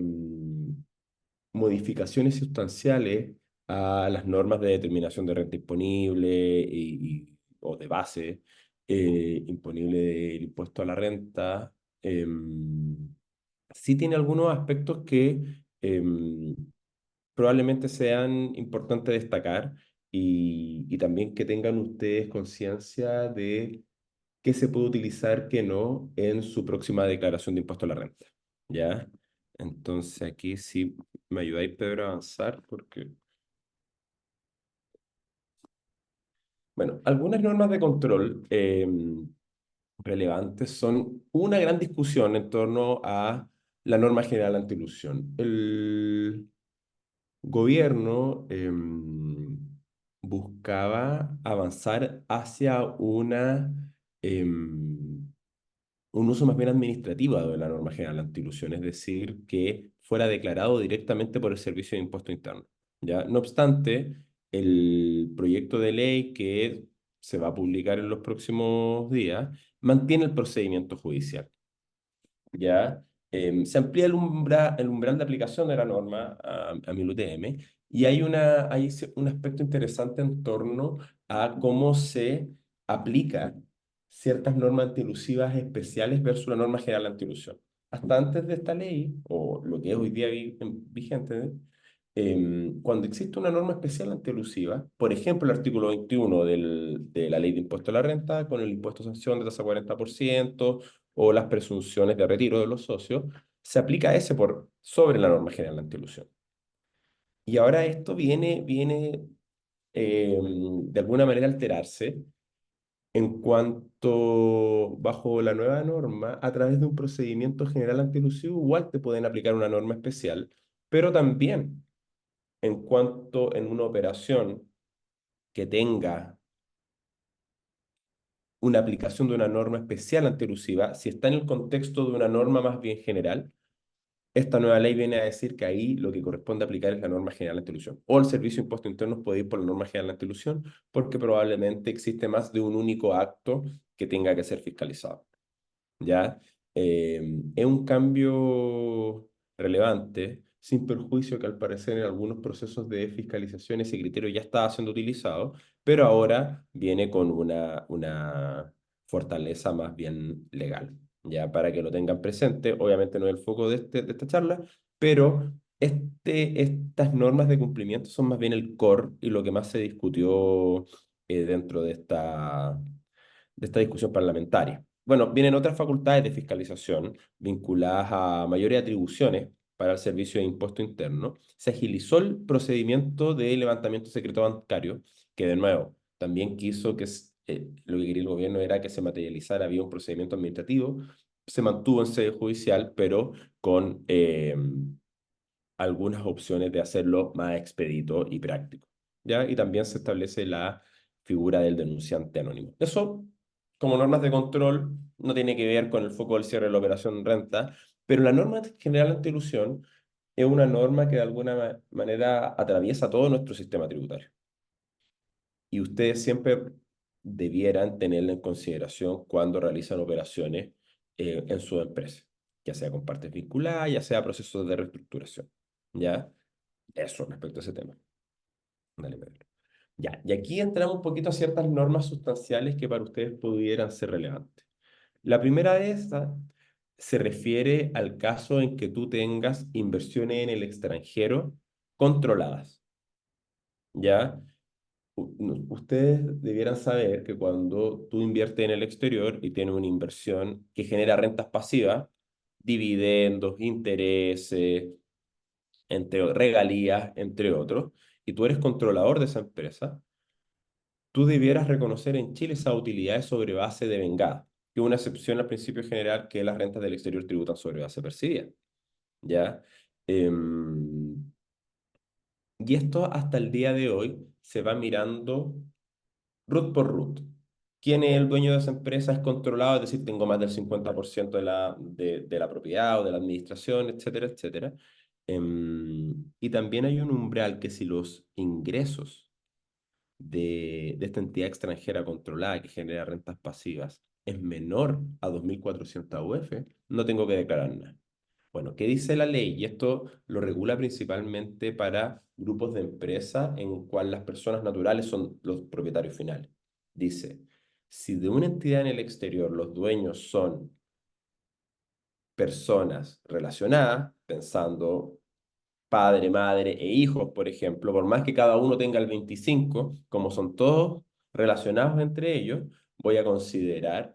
Speaker 1: modificaciones sustanciales a las normas de determinación de renta disponible o de base imponible del impuesto a la renta, sí tiene algunos aspectos que probablemente sean importantes destacar y también que tengan ustedes conciencia de qué se puede utilizar, qué no, en su próxima declaración de impuesto a la renta. ¿Ya? Entonces aquí sí me ayudáis, Pedro, a avanzar porque, bueno, algunas normas de control relevantes son una gran discusión en torno a la norma general antiilusión. El gobierno buscaba avanzar hacia em, un uso más bien administrativo de la norma general antiilusión, es decir, que fuera declarado directamente por el Servicio de Impuesto Interno. ¿Ya? No obstante, el proyecto de ley que se va a publicar en los próximos días mantiene el procedimiento judicial. ¿Ya? Se amplía el umbral de aplicación de la norma a 1000 UTM y hay un aspecto interesante en torno a cómo se aplica ciertas normas antielusivas especiales versus la norma general antielusión. Hasta antes de esta ley, o lo que es hoy día vigente, cuando existe una norma especial antielusiva, por ejemplo, el artículo 21 de la ley de impuesto a la renta, con el impuesto a sanción de tasa 40%, o las presunciones de retiro de los socios, se aplica ese por sobre la norma general de antielusión. Y ahora esto viene de alguna manera a alterarse en cuanto, bajo la nueva norma, a través de un procedimiento general antielusivo, igual te pueden aplicar una norma especial, pero también en cuanto en una operación que tenga una aplicación de una norma especial antielusiva, si está en el contexto de una norma más bien general, esta nueva ley viene a decir que ahí lo que corresponde aplicar es la norma general de antiilusión. O el Servicio de Impuestos Internos puede ir por la norma general de antiilusión porque probablemente existe más de un único acto que tenga que ser fiscalizado. ¿Ya? Es un cambio relevante, sin perjuicio que al parecer en algunos procesos de fiscalización ese criterio ya estaba siendo utilizado, pero ahora viene con una fortaleza más bien legal. Ya para que lo tengan presente, obviamente no es el foco de esta charla, pero estas normas de cumplimiento son más bien el core y lo que más se discutió dentro de esta discusión parlamentaria. Bueno, vienen otras facultades de fiscalización vinculadas a mayores atribuciones para el Servicio de Impuesto Interno. Se agilizó el procedimiento de levantamiento secreto bancario, que de nuevo también quiso lo que quería el gobierno era que se materializara vía un procedimiento administrativo. Se mantuvo en sede judicial, pero con algunas opciones de hacerlo más expedito y práctico. ¿Ya? Y también se establece la figura del denunciante anónimo. Eso, como normas de control, no tiene que ver con el foco del cierre de la operación renta, pero la norma general anti-elusión es una norma que de alguna manera atraviesa todo nuestro sistema tributario. Y ustedes siempre debieran tenerla en consideración cuando realizan operaciones en su empresa, ya sea con partes vinculadas, ya sea procesos de reestructuración. ¿Ya? Eso respecto a ese tema. Dale, Pedro. Ya, y aquí entramos un poquito a ciertas normas sustanciales que para ustedes pudieran ser relevantes. La primera de estas se refiere al caso en que tú tengas inversiones en el extranjero controladas. ¿Ya? Ustedes debieran saber que cuando tú inviertes en el exterior y tienes una inversión que genera rentas pasivas, dividendos, intereses, regalías, entre otros, y tú eres controlador de esa empresa, tú debieras reconocer en Chile esas utilidades sobre base de vengada, que es una excepción al principio general que las rentas del exterior tributan sobre base percibida, ¿ya? Em, y esto hasta el día de hoy se va mirando root por root. ¿Quién es el dueño de esa empresa? Es controlado, es decir, tengo más del 50% de la propiedad o de la administración, etcétera, etcétera. Y también hay un umbral que si los ingresos de esta entidad extranjera controlada que genera rentas pasivas es menor a 2.400 UF, no tengo que declarar nada. Bueno, ¿qué dice la ley? Y esto lo regula principalmente para grupos de empresa en cual las personas naturales son los propietarios finales. Dice, si de una entidad en el exterior los dueños son personas relacionadas, pensando padre, madre e hijos, por ejemplo, por más que cada uno tenga el 25, como son todos relacionados entre ellos, voy a considerar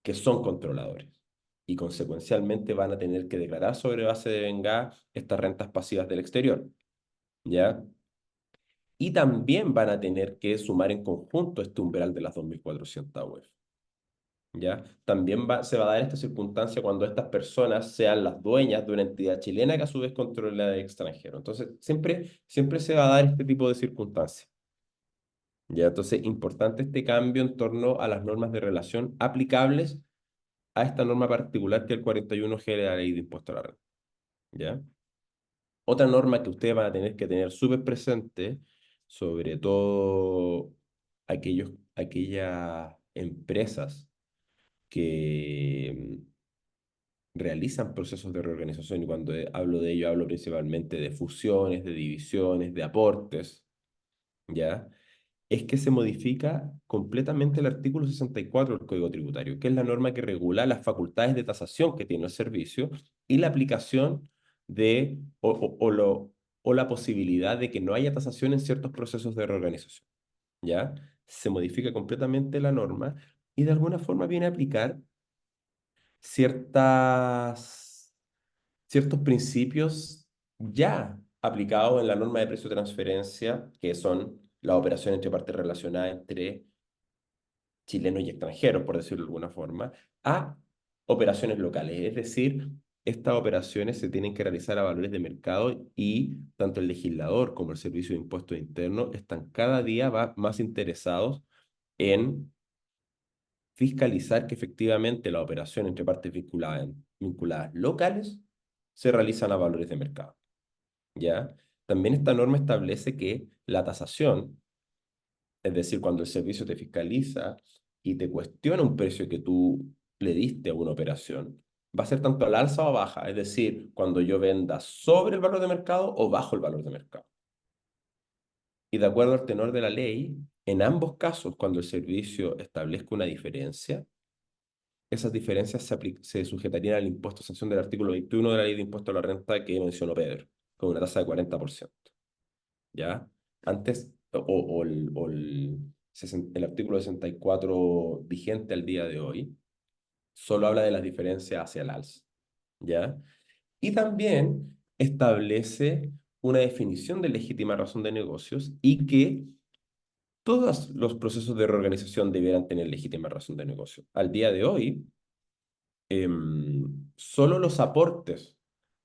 Speaker 1: que son controladores y consecuencialmente van a tener que declarar sobre base de vengar estas rentas pasivas del exterior, ¿ya? Y también van a tener que sumar en conjunto este umbral de las 2.400 UF, ¿ya? También se va a dar esta circunstancia cuando estas personas sean las dueñas de una entidad chilena que a su vez controla de extranjero. Entonces, siempre se va a dar este tipo de circunstancias, ¿ya? Entonces, importante este cambio en torno a las normas de relación aplicables a esta norma particular que es el 41G de la Ley de Impuesto a la Renta, ¿ya? Otra norma que ustedes van a tener que tener súper presente, sobre todo aquellas empresas que realizan procesos de reorganización, y cuando hablo de ello hablo principalmente de fusiones, de divisiones, de aportes, ¿ya? Es que se modifica completamente el artículo 64 del Código Tributario, que es la norma que regula las facultades de tasación que tiene el servicio y la aplicación de o la posibilidad de que no haya tasación en ciertos procesos de reorganización, ¿ya? Se modifica completamente la norma y de alguna forma viene a aplicar ciertas, ciertos principios ya aplicados en la norma de precio de transferencia, que son la operación entre partes relacionadas entre chilenos y extranjeros, por decirlo de alguna forma, a operaciones locales. Es decir, estas operaciones se tienen que realizar a valores de mercado y tanto el legislador como el Servicio de Impuestos Internos están cada día más interesados en fiscalizar que efectivamente la operación entre partes vinculadas locales se realizan a valores de mercado, ¿ya? También esta norma establece que la tasación, es decir, cuando el servicio te fiscaliza y te cuestiona un precio que tú le diste a una operación, va a ser tanto al alza o a baja, es decir, cuando yo venda sobre el valor de mercado o bajo el valor de mercado. Y de acuerdo al tenor de la ley, en ambos casos, cuando el servicio establezca una diferencia, esas diferencias se sujetarían al impuesto a sanción del artículo 21 de la Ley de Impuesto a la Renta que mencionó Pedro, con una tasa de 40%. ¿Ya? Antes, el artículo 64 vigente al día de hoy, solo habla de las diferencias hacia el alza, ¿ya? Y también establece una definición de legítima razón de negocios y que todos los procesos de reorganización debieran tener legítima razón de negocio. Al día de hoy, solo los aportes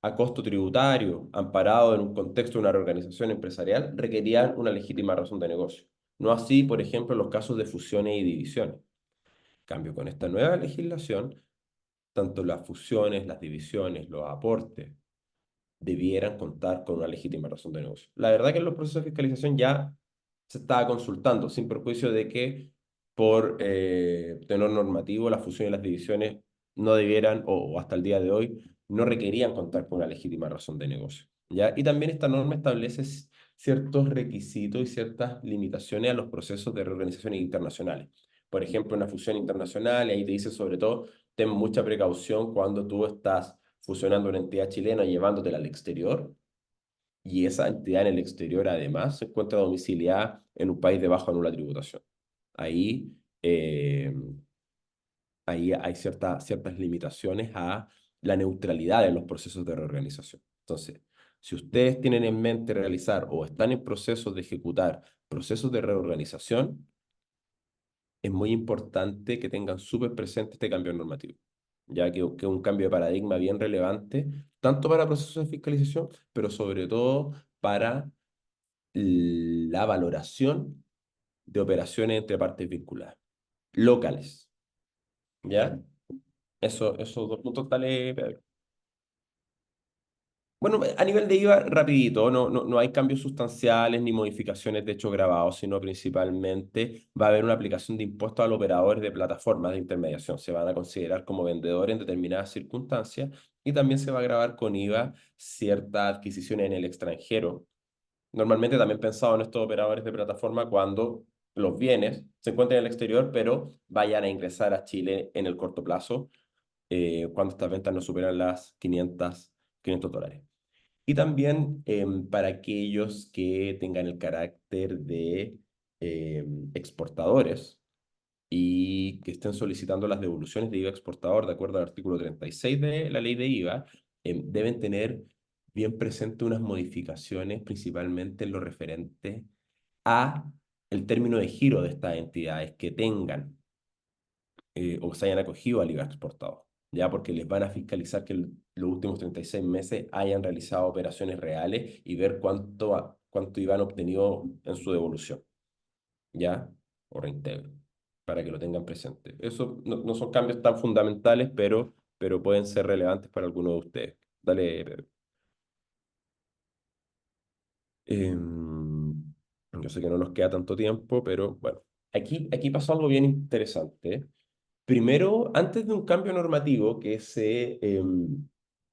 Speaker 1: a costo tributario amparados en un contexto de una reorganización empresarial requerían una legítima razón de negocio. No así, por ejemplo, los casos de fusiones y divisiones. En cambio, con esta nueva legislación, tanto las fusiones, las divisiones, los aportes debieran contar con una legítima razón de negocio. La verdad que en los procesos de fiscalización ya se estaba consultando, sin perjuicio de que por tenor normativo las fusiones y las divisiones no debieran, o hasta el día de hoy, no requerían contar con una legítima razón de negocio, ¿ya? Y también esta norma establece ciertos requisitos y ciertas limitaciones a los procesos de reorganizaciones internacionales. Por ejemplo, una fusión internacional, y ahí te dice sobre todo, ten mucha precaución cuando tú estás fusionando una entidad chilena y llevándotela al exterior, y esa entidad en el exterior además se encuentra domiciliada en un país de baja nula tributación. Ahí, eh, ahí hay ciertas limitaciones a la neutralidad de los procesos de reorganización. Entonces, si ustedes tienen en mente realizar o están en procesos de ejecutar procesos de reorganización, es muy importante que tengan súper presente este cambio normativo, ya que es un cambio de paradigma bien relevante, tanto para procesos de fiscalización, pero sobre todo para la valoración de operaciones entre partes vinculadas, locales, ¿ya? Esos dos puntos tales, Pedro. Bueno, a nivel de IVA, rapidito, no hay cambios sustanciales ni modificaciones de hecho grabados, sino principalmente va a haber una aplicación de impuestos a los operadores de plataformas de intermediación. Se van a considerar como vendedores en determinadas circunstancias y también se va a grabar con IVA ciertas adquisiciones en el extranjero. Normalmente también pensado en estos operadores de plataforma cuando los bienes se encuentren en el exterior, pero vayan a ingresar a Chile en el corto plazo, cuando estas ventas no superan las $500. Y también para aquellos que tengan el carácter de exportadores y que estén solicitando las devoluciones de IVA exportador de acuerdo al artículo 36 de la ley de IVA, deben tener bien presente unas modificaciones principalmente en lo referente a el término de giro de estas entidades que tengan o se hayan acogido al IVA exportado, ya porque les van a fiscalizar que los últimos 36 meses hayan realizado operaciones reales y ver cuánto IVA han obtenido en su devolución, ya, o reintegro, para que lo tengan presente. Eso no son cambios tan fundamentales, pero pueden ser relevantes para algunos de ustedes. Dale, Pedro. Yo sé que no nos queda tanto tiempo, pero bueno, aquí pasó algo bien interesante. Primero, antes de un cambio normativo que se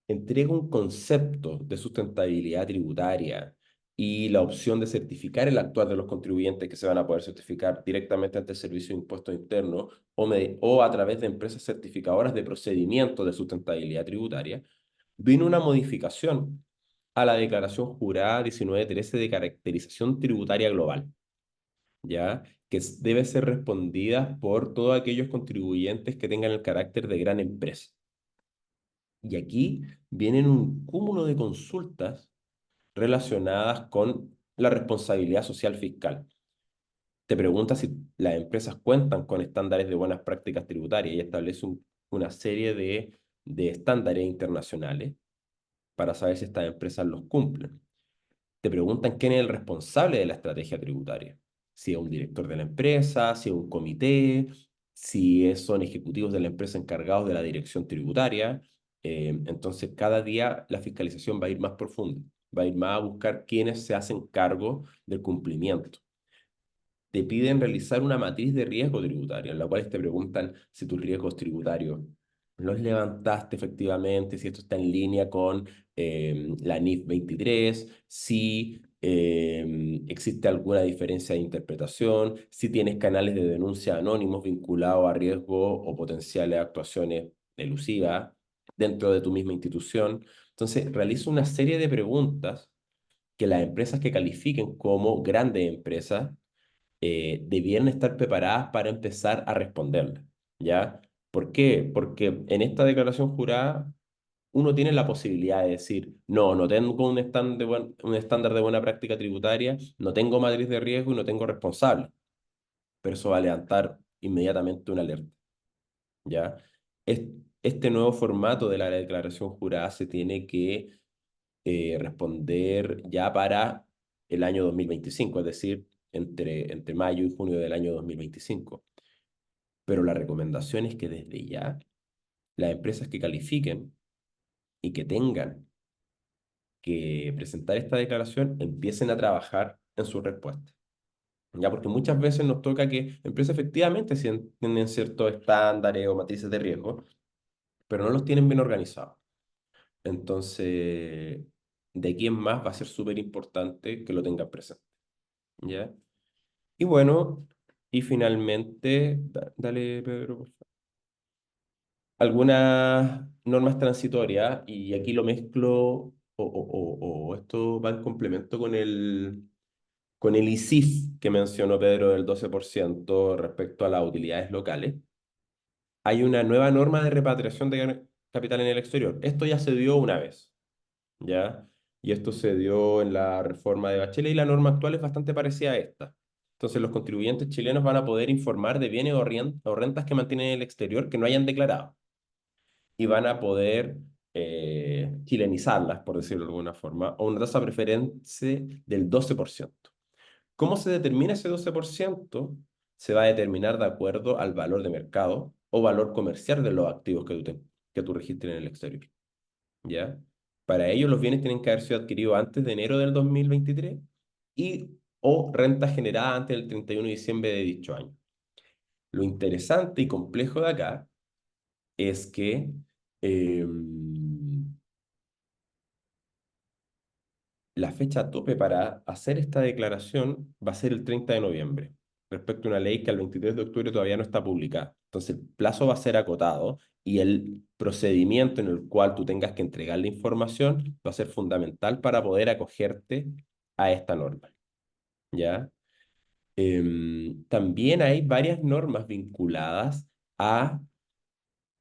Speaker 1: entrega un concepto de sustentabilidad tributaria y la opción de certificar el actuar de los contribuyentes que se van a poder certificar directamente ante el Servicio de Impuestos Internos o a través de empresas certificadoras de procedimientos de sustentabilidad tributaria, vino una modificación a la Declaración Jurada 1913 de Caracterización Tributaria Global, ¿ya? Debe ser respondida por todos aquellos contribuyentes que tengan el carácter de gran empresa. Y aquí vienen un cúmulo de consultas relacionadas con la responsabilidad social fiscal. Te pregunta si las empresas cuentan con estándares de buenas prácticas tributarias y establece una serie de estándares internacionales para saber si estas empresas los cumplen. Te preguntan quién es el responsable de la estrategia tributaria. Si es un director de la empresa, si es un comité, si son ejecutivos de la empresa encargados de la dirección tributaria. Entonces, cada día la fiscalización va a ir más profunda, va a ir más a buscar quiénes se hacen cargo del cumplimiento. Te piden realizar una matriz de riesgo tributario, en la cual te preguntan si tus riesgos tributarios los levantaste efectivamente, si esto está en línea con la NIF 23, si existe alguna diferencia de interpretación, si tienes canales de denuncia anónimos vinculados a riesgo o potenciales actuaciones elusivas dentro de tu misma institución. Entonces, realiza una serie de preguntas que las empresas que califiquen como grandes empresas debieran estar preparadas para empezar a responderla, ¿ya? ¿Por qué? Porque en esta declaración jurada uno tiene la posibilidad de decir, no tengo un estándar de buena práctica tributaria, no tengo matriz de riesgo y no tengo responsable, pero eso va a levantar inmediatamente una alerta, ¿ya? Es- Este nuevo formato de la declaración jurada se tiene que responder ya para el año 2025, es decir, entre mayo y junio del año 2025. Pero la recomendación es que desde ya las empresas que califiquen y que tengan que presentar esta declaración empiecen a trabajar en su respuesta. Ya, porque muchas veces nos toca que empresas efectivamente tienen ciertos estándares o matrices de riesgo, pero no los tienen bien organizados. Entonces, de aquí en más va a ser súper importante que lo tengan presente. ¿Ya? Y bueno, y finalmente, dale, Pedro, por favor. Algunas normas transitorias, y aquí lo mezclo, o esto va en complemento con el ISIF que mencionó Pedro del 12% respecto a las utilidades locales. Hay una nueva norma de repatriación de capital en el exterior. Esto ya se dio una vez, ¿ya? Y esto se dio en la reforma de Bachelet y la norma actual es bastante parecida a esta. Entonces, los contribuyentes chilenos van a poder informar de bienes o rentas que mantienen en el exterior que no hayan declarado y van a poder chilenizarlas, por decirlo de alguna forma, a una tasa preferente del 12%. ¿Cómo se determina ese 12%? Se va a determinar de acuerdo al valor de mercado o valor comercial de los activos que tú registres en el exterior, ¿ya? Para ellos los bienes tienen que haber sido adquiridos antes de enero del 2023 y o renta generada antes del 31 de diciembre de dicho año. Lo interesante y complejo de acá es que la fecha tope para hacer esta declaración va a ser el 30 de noviembre, respecto a una ley que al 23 de octubre todavía no está publicada. Entonces, el plazo va a ser acotado y el procedimiento en el cual tú tengas que entregar la información va a ser fundamental para poder acogerte a esta norma, ¿ya? También hay varias normas vinculadas a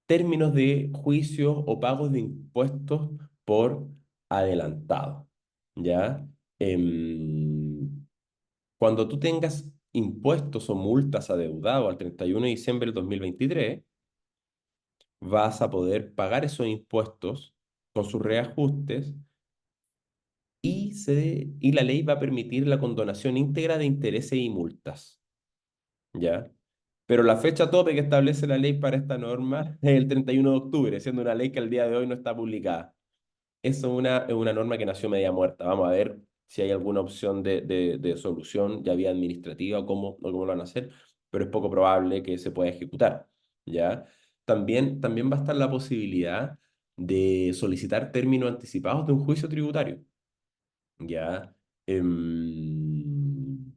Speaker 1: términos de juicios o pagos de impuestos por adelantado, ¿ya? Em, Cuando tú tengas impuestos o multas adeudados al 31 de diciembre del 2023, vas a poder pagar esos impuestos con sus reajustes y la ley va a permitir la condonación íntegra de intereses y multas, ¿ya? Pero la fecha tope que establece la ley para esta norma es el 31 de octubre, siendo una ley que al día de hoy no está publicada. Eso es una norma que nació media muerta. Vamos a ver si hay alguna opción de solución, ya vía administrativa, o cómo lo van a hacer, pero es poco probable que se pueda ejecutar, ¿ya? También va a estar la posibilidad de solicitar términos anticipados de un juicio tributario, ¿ya? Em,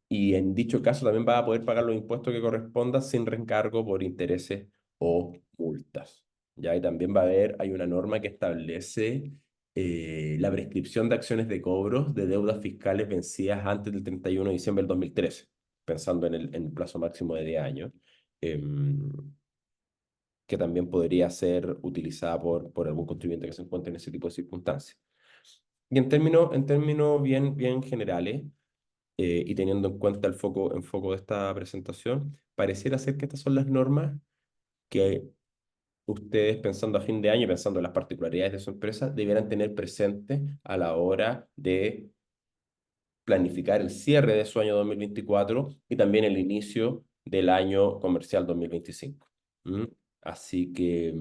Speaker 1: y en dicho caso también vas a poder pagar los impuestos que correspondan sin recargo por intereses o multas. ¿Ya? Y también hay una norma que establece la prescripción de acciones de cobros de deudas fiscales vencidas antes del 31 de diciembre del 2013, pensando en el plazo máximo de 10 años, em, que también podría ser utilizada por algún contribuyente que se encuentre en ese tipo de circunstancias. Y en términos bien generales, y teniendo en cuenta el foco de esta presentación, pareciera ser que estas son las normas que ustedes, pensando a fin de año, pensando en las particularidades de su empresa, debieran tener presentes a la hora de planificar el cierre de su año 2024 y también el inicio del año comercial 2025. ¿Mm? Así que,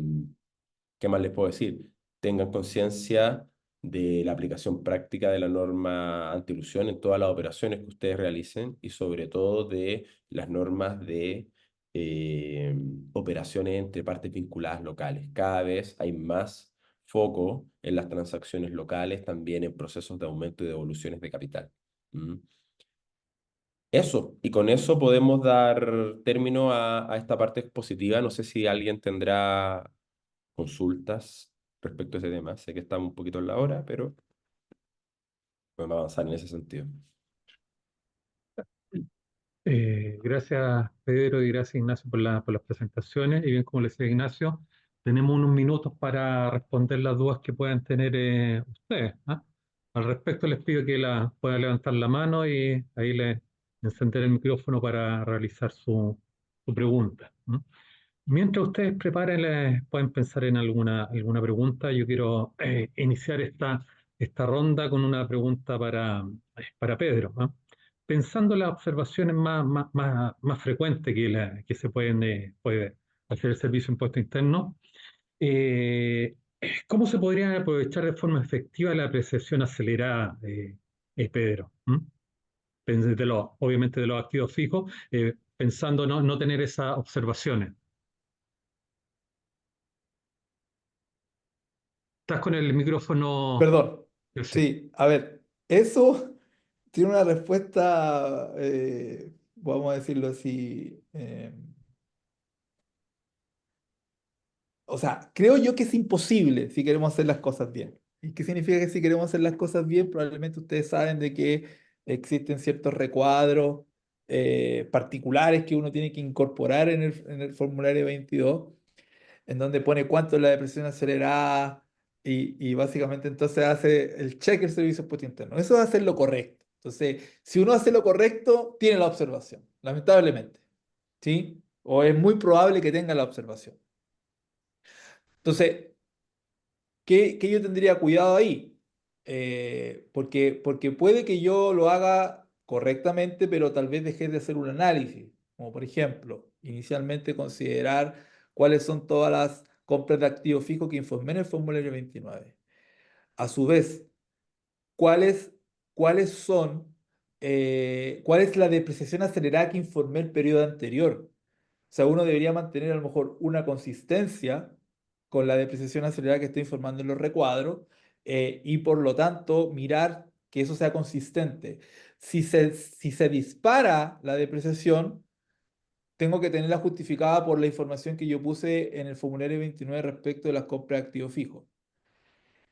Speaker 1: ¿qué más les puedo decir? Tengan conciencia de la aplicación práctica de la norma antiilusión en todas las operaciones que ustedes realicen y sobre todo de las normas de eh, operaciones entre partes vinculadas locales. Cada vez hay más foco en las transacciones locales, también en procesos de aumento y devoluciones de capital. ¿Mm? Eso, y con eso podemos dar término a esta parte expositiva. No sé si alguien tendrá consultas respecto a ese tema. Sé que estamos un poquito en la hora, pero podemos avanzar en ese sentido.
Speaker 3: Gracias Pedro y gracias Ignacio por las presentaciones. Y bien, como le decía Ignacio, tenemos unos minutos para responder las dudas que puedan tener ustedes. ¿Ah? Al respecto, les pido que puedan levantar la mano y ahí le encenderé el micrófono para realizar su pregunta. ¿Mm? Mientras ustedes preparen, pueden pensar en alguna pregunta. Yo quiero iniciar esta ronda con una pregunta para Pedro. ¿Ah? Pensando en las observaciones más frecuentes que se puede hacer el Servicio de Impuesto Interno, eh, ¿cómo se podría aprovechar de forma efectiva la apreciación acelerada, Pedro? ¿Mm? Obviamente de los activos fijos, pensando no tener esas observaciones. Estás con el micrófono.
Speaker 2: Perdón.
Speaker 3: Ese.
Speaker 2: Sí, a ver, eso tiene una respuesta, vamos a decirlo así. O sea, creo yo que es imposible si queremos hacer las cosas bien. ¿Y qué significa que si queremos hacer las cosas bien? Probablemente ustedes saben de que existen ciertos recuadros particulares que uno tiene que incorporar en el formulario 22, en donde pone cuánto es la depresión acelerada y básicamente entonces hace el check el servicio de impuesto interno. Eso es hacer lo correcto. Entonces, si uno hace lo correcto, tiene la observación, lamentablemente, ¿sí? O es muy probable que tenga la observación. Entonces, ¿qué yo tendría cuidado ahí? Porque puede que yo lo haga correctamente, pero tal vez deje de hacer un análisis, como por ejemplo, inicialmente considerar cuáles son todas las compras de activos fijos que informé en el formulario 29. A su vez, ¿cuáles, cuáles son, cuál es la depreciación acelerada que informé el periodo anterior? O sea, uno debería mantener a lo mejor una consistencia con la depreciación acelerada que estoy informando en los recuadros, y por lo tanto mirar que eso sea consistente. Si se dispara la depreciación, tengo que tenerla justificada por la información que yo puse en el formulario 29 respecto de las compras de activos fijos.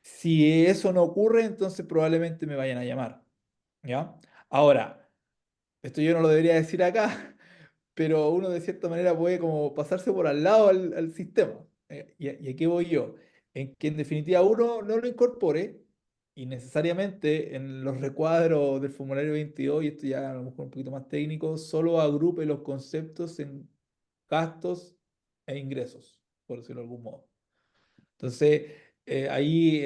Speaker 2: Si eso no ocurre, entonces probablemente me vayan a llamar. ¿Ya? Ahora, esto yo no lo debería decir acá, pero uno de cierta manera puede como pasarse por al lado al sistema. ¿Y aquí voy yo? En que en definitiva uno no lo incorpore y necesariamente en los recuadros del formulario 22, y esto ya a lo mejor un poquito más técnico, solo agrupe los conceptos en gastos e ingresos, por decirlo de algún modo. Entonces, ahí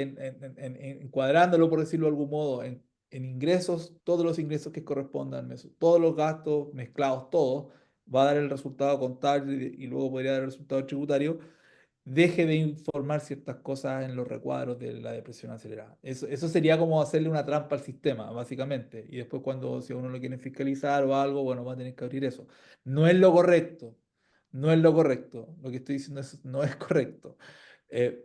Speaker 2: encuadrándolo, por decirlo de algún modo, en ingresos, todos los ingresos que correspondan, todos los gastos mezclados, todos, va a dar el resultado contable y luego podría dar el resultado tributario. Deje de informar ciertas cosas en los recuadros de la depresión acelerada. Eso sería como hacerle una trampa al sistema, básicamente. Y después cuando si a uno lo quieren fiscalizar o algo, bueno, va a tener que abrir eso. No es lo correcto. No es lo correcto. Lo que estoy diciendo no es correcto.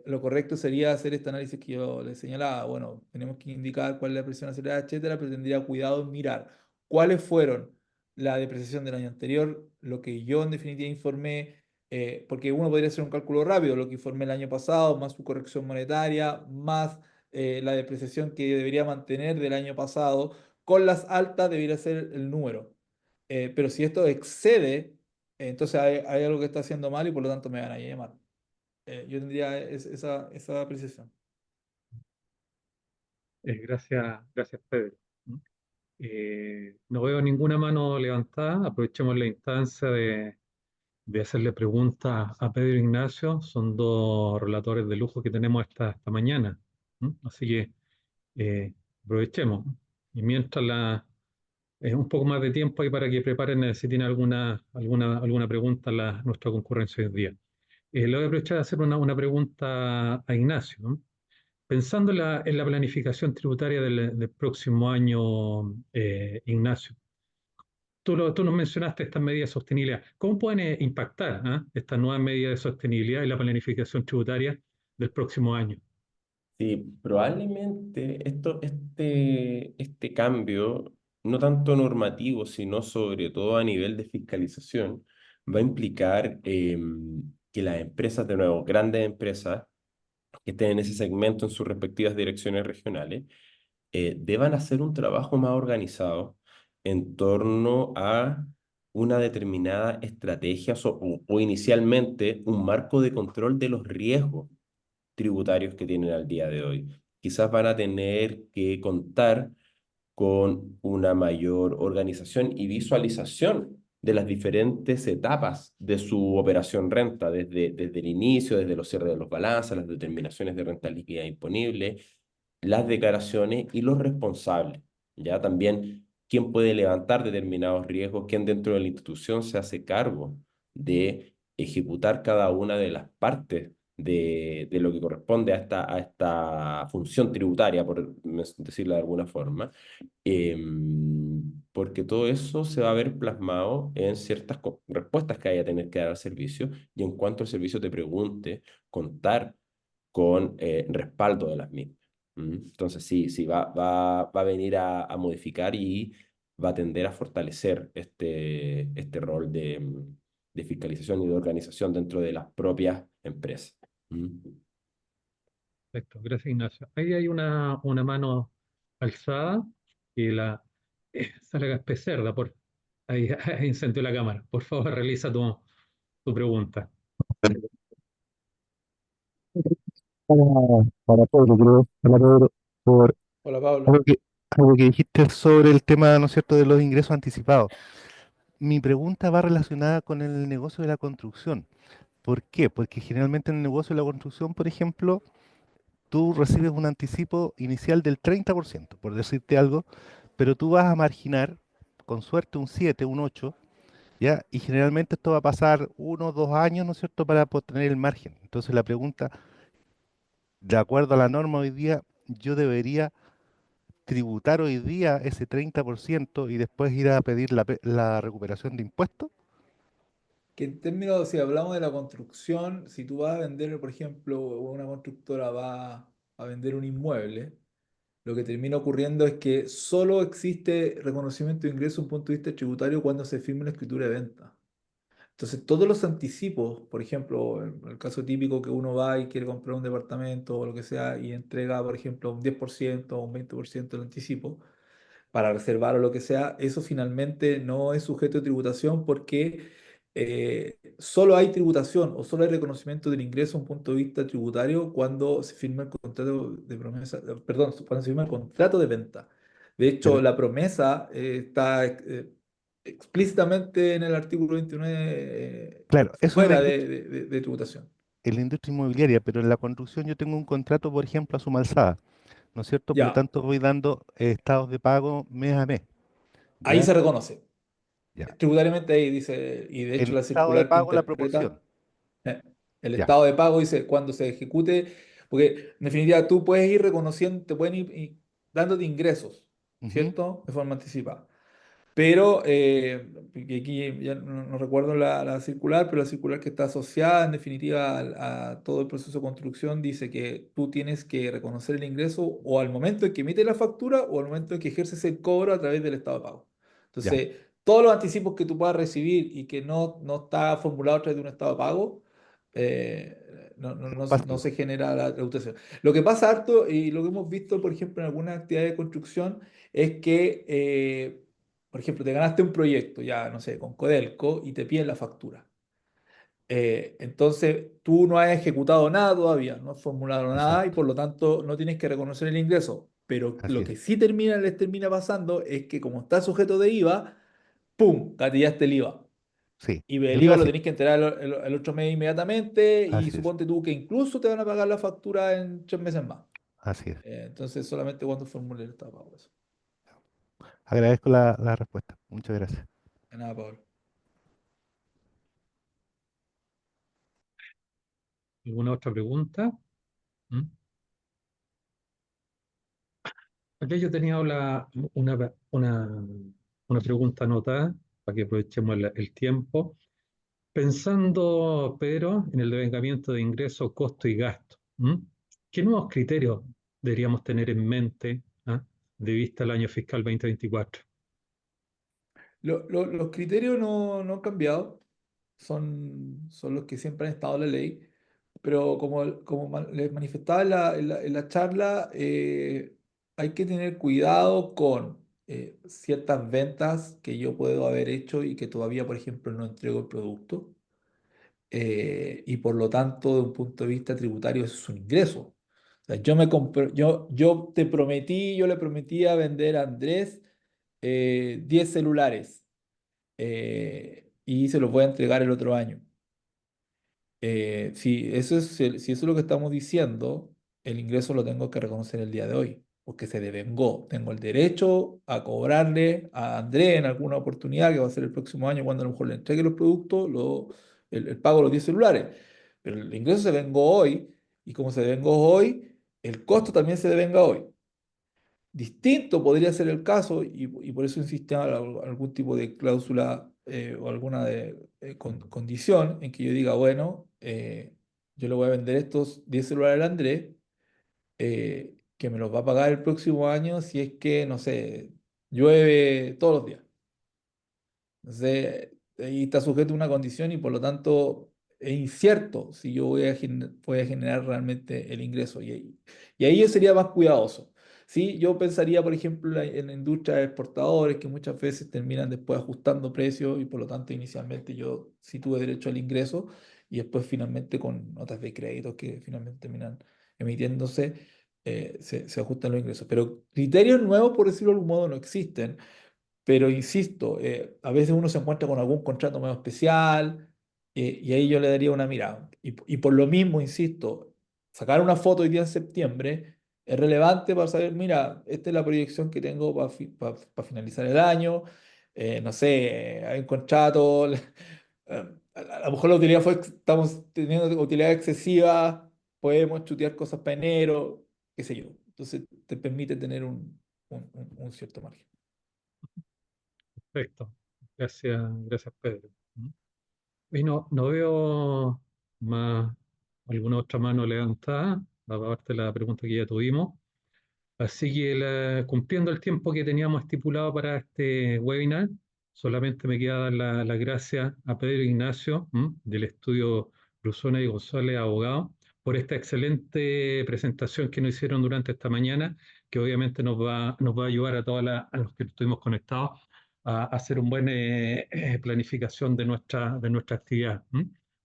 Speaker 2: Lo correcto sería hacer este análisis que yo les señalaba. Bueno, tenemos que indicar cuál es la presión acelerada, etcétera, pero tendría cuidado en mirar cuáles fueron la depreciación del año anterior, lo que yo en definitiva informé, porque uno podría hacer un cálculo rápido, lo que informé el año pasado, más su corrección monetaria, más la depreciación que debería mantener del año pasado, con las altas debería ser el número. Pero si esto excede, entonces hay algo que está haciendo mal y por lo tanto me van a llamar. Yo tendría esa apreciación.
Speaker 3: Gracias, Pedro. No veo ninguna mano levantada. Aprovechemos la instancia de hacerle preguntas a Pedro Ignacio. Son dos relatores de lujo que tenemos esta mañana. Así que aprovechemos. Y mientras un poco más de tiempo ahí para que preparen si tienen alguna pregunta nuestra concurrencia hoy día. Le voy a aprovechar de hacer una pregunta a Ignacio, ¿no? Pensando en la planificación tributaria del próximo año, Ignacio, tú nos mencionaste estas medidas de sostenibilidad. ¿Cómo pueden impactar estas nuevas medidas de sostenibilidad en la planificación tributaria del próximo año?
Speaker 1: Sí, probablemente este cambio, no tanto normativo, sino sobre todo a nivel de fiscalización, va a implicar que las empresas, de nuevo, grandes empresas que estén en ese segmento en sus respectivas direcciones regionales, deban hacer un trabajo más organizado en torno a una determinada estrategia o inicialmente un marco de control de los riesgos tributarios que tienen al día de hoy. Quizás van a tener que contar con una mayor organización y visualización de las diferentes etapas de su operación renta, desde el inicio, desde los cierres de los balances, las determinaciones de renta líquida disponible, las declaraciones y los responsables. Ya también quién puede levantar determinados riesgos, quién dentro de la institución se hace cargo de ejecutar cada una de las partes de lo que corresponde a esta función tributaria, por decirlo de alguna forma, porque todo eso se va a ver plasmado en ciertas respuestas que haya a tener que dar al servicio y en cuanto el servicio te pregunte, contar con respaldo de las mismas. Entonces, sí, sí, va a venir a modificar y va a tender a fortalecer este rol de fiscalización y de organización dentro de las propias empresas. ¿Mm?
Speaker 3: Perfecto, gracias Ignacio. Ahí hay una mano alzada y Salga Pecerda, ahí, ahí encendió la cámara. Por favor, realiza tu pregunta.
Speaker 4: para, para Pedro, creo, para Pedro, por
Speaker 2: Hola Pablo.
Speaker 4: algo que dijiste sobre el tema, ¿no es cierto?, de los ingresos anticipados. Mi pregunta va relacionada con el negocio de la construcción. ¿Por qué? Porque generalmente en el negocio de la construcción, por ejemplo, tú recibes un anticipo inicial del 30%, por decirte algo, pero tú vas a marginar, con suerte, un 7, un 8, ¿ya? Y generalmente esto va a pasar 1 o 2 años, ¿no es cierto?, para poder tener el margen. Entonces la pregunta, de acuerdo a la norma hoy día, yo debería tributar hoy día ese 30% y después ir a pedir la recuperación de impuestos.
Speaker 2: Que en términos, si hablamos de la construcción, si tú vas a vender, por ejemplo, una constructora va a vender un inmueble, lo que termina ocurriendo es que solo existe reconocimiento de ingreso desde un punto de vista tributario cuando se firma una escritura de venta. Entonces, todos los anticipos, por ejemplo, en el caso típico que uno va y quiere comprar un departamento o lo que sea y entrega, por ejemplo, un 10% o un 20% del anticipo, para reservar o lo que sea, eso finalmente no es sujeto de tributación porque solo hay tributación o solo hay reconocimiento del ingreso desde un punto de vista tributario cuando se firma el contrato de promesa, perdón, cuando se firma el contrato de venta. De hecho,
Speaker 4: Pero,
Speaker 2: la promesa está explícitamente en el artículo 29
Speaker 4: claro, eso es
Speaker 2: fuera de tributación.
Speaker 4: en la industria inmobiliaria, pero en la construcción yo tengo un contrato, por ejemplo, a suma alzada, ¿no es cierto? Por lo
Speaker 2: Ya,
Speaker 4: tanto, voy dando estados de pago mes a mes,
Speaker 2: ahí
Speaker 4: ¿ya?
Speaker 2: se reconoce.
Speaker 4: Ya.
Speaker 2: Tributariamente ahí dice, y de
Speaker 4: El
Speaker 2: hecho la
Speaker 4: estado de
Speaker 2: circular que
Speaker 4: pago, la
Speaker 2: interpreta.
Speaker 4: proporción,
Speaker 2: El
Speaker 4: ya.
Speaker 2: estado de pago dice cuando se ejecute, porque en definitiva tú puedes ir reconociendo, te pueden ir dándote ingresos,
Speaker 4: Ujú.
Speaker 2: ¿cierto? De forma anticipada. Pero, que aquí ya no recuerdo la circular, pero la circular que está asociada en definitiva a todo el proceso de construcción dice que tú tienes que reconocer el ingreso o al momento en que emites la factura o al momento en que ejerces el cobro a través del estado de pago.
Speaker 4: Ya,
Speaker 2: Entonces, todos los anticipos que tú puedas recibir y que no está formulado a través de un estado de pago, no
Speaker 4: pasivo,
Speaker 2: se genera la tributación. Lo que pasa harto y lo que hemos visto, por ejemplo, en algunas actividades de construcción, es que por ejemplo, te ganaste un proyecto, ya no sé, con Codelco y te piden la factura. Entonces, tú no has ejecutado nada todavía, no has formulado nada y
Speaker 4: exacto,
Speaker 2: por lo tanto no tienes que reconocer el ingreso. Pero
Speaker 4: así
Speaker 2: lo
Speaker 4: es.
Speaker 2: que sí les termina pasando es que como está sujeto de IVA, ¡pum! Gatillaste el IVA.
Speaker 4: Sí,
Speaker 2: Y el
Speaker 4: el IVA
Speaker 2: IVA lo
Speaker 4: sí,
Speaker 2: tenés que entregar el otro mes inmediatamente y
Speaker 4: así es,
Speaker 2: suponte tú que incluso te van a pagar la factura en 3 meses más.
Speaker 4: así es.
Speaker 2: Entonces, solamente cuando formule el estado de pago. Eso.
Speaker 4: Agradezco la respuesta. Muchas gracias.
Speaker 2: De nada, Pablo.
Speaker 3: ¿Alguna otra pregunta? ¿Mm? Aquí yo tenía una pregunta anotada para que aprovechemos el tiempo. Pensando, Pedro, en el devengamiento de ingresos, costo y gasto, ¿m? ¿Qué nuevos criterios deberíamos tener en mente, de vista al año fiscal 2024?
Speaker 2: Los criterios no han cambiado, son los que siempre han estado en la ley, pero como les manifestaba en la charla, hay que tener cuidado con ciertas ventas que yo puedo haber hecho y que todavía, por ejemplo, no entrego el producto, y por lo tanto, de un punto de vista tributario, eso es un ingreso. O sea, yo le prometí a vender a Andrés 10 celulares y se los voy a entregar el otro año. Si eso es lo que estamos diciendo, el ingreso lo tengo que reconocer el día de hoy, porque se devengó. Tengo el derecho a cobrarle a André en alguna oportunidad, que va a ser el próximo año, cuando a lo mejor le entregue los productos, el pago de los 10 celulares. Pero el ingreso se devengó hoy, y como se devengó hoy, el costo también se devenga hoy. Distinto podría ser el caso, y por eso insistía en algún tipo de cláusula o alguna condición en que yo diga, bueno, yo le voy a vender estos 10 celulares al Andrés, que me los va a pagar el próximo año si es que, no sé, llueve todos los días. Entonces, ahí está sujeto a una condición y por lo tanto es incierto si yo voy a generar realmente el ingreso. Y ahí yo sería más cuidadoso. ¿Sí? Yo pensaría, por ejemplo, en la industria de exportadores que muchas veces terminan después ajustando precios y por lo tanto inicialmente yo sí tuve derecho al ingreso y después finalmente con notas de crédito que finalmente terminan emitiéndose, se ajustan los ingresos. Pero criterios nuevos, por decirlo de algún modo, no existen. Pero insisto, a veces uno se encuentra con algún contrato medio especial y ahí yo le daría una mirada. Y por lo mismo, insisto, sacar una foto hoy día en septiembre es relevante para saber, mira, esta es la proyección que tengo para finalizar el año. no sé, hay un contrato, a lo mejor la utilidad fue, estamos teniendo utilidad excesiva, podemos chutear cosas para enero, qué sé yo. Entonces te permite tener un cierto margen.
Speaker 3: Perfecto. Gracias, Pedro. Y no veo más alguna otra mano levantada, aparte de la pregunta que ya tuvimos. Así que cumpliendo el tiempo que teníamos estipulado para este webinar, solamente me queda dar las gracias a Pedro Ignacio, del estudio Luzona y González, abogado, por esta excelente presentación que nos hicieron durante esta mañana, que obviamente nos va a ayudar a los que estuvimos conectados a hacer una buena planificación de nuestra actividad.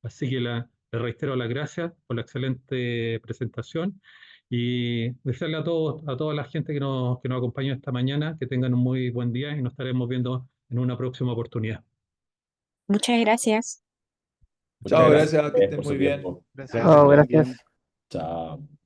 Speaker 3: Así que le reitero las gracias por la excelente presentación y desearle a toda la gente que nos acompañó esta mañana que tengan un muy buen día y nos estaremos viendo en una próxima oportunidad.
Speaker 5: Muchas gracias.
Speaker 1: Muchas
Speaker 2: Chao,
Speaker 1: gracias
Speaker 2: gracias, que estén
Speaker 1: por su
Speaker 2: muy bien.
Speaker 1: tiempo.
Speaker 4: Gracias, que
Speaker 5: Chao,
Speaker 4: estén muy
Speaker 5: gracias.
Speaker 4: bien.
Speaker 1: Chao.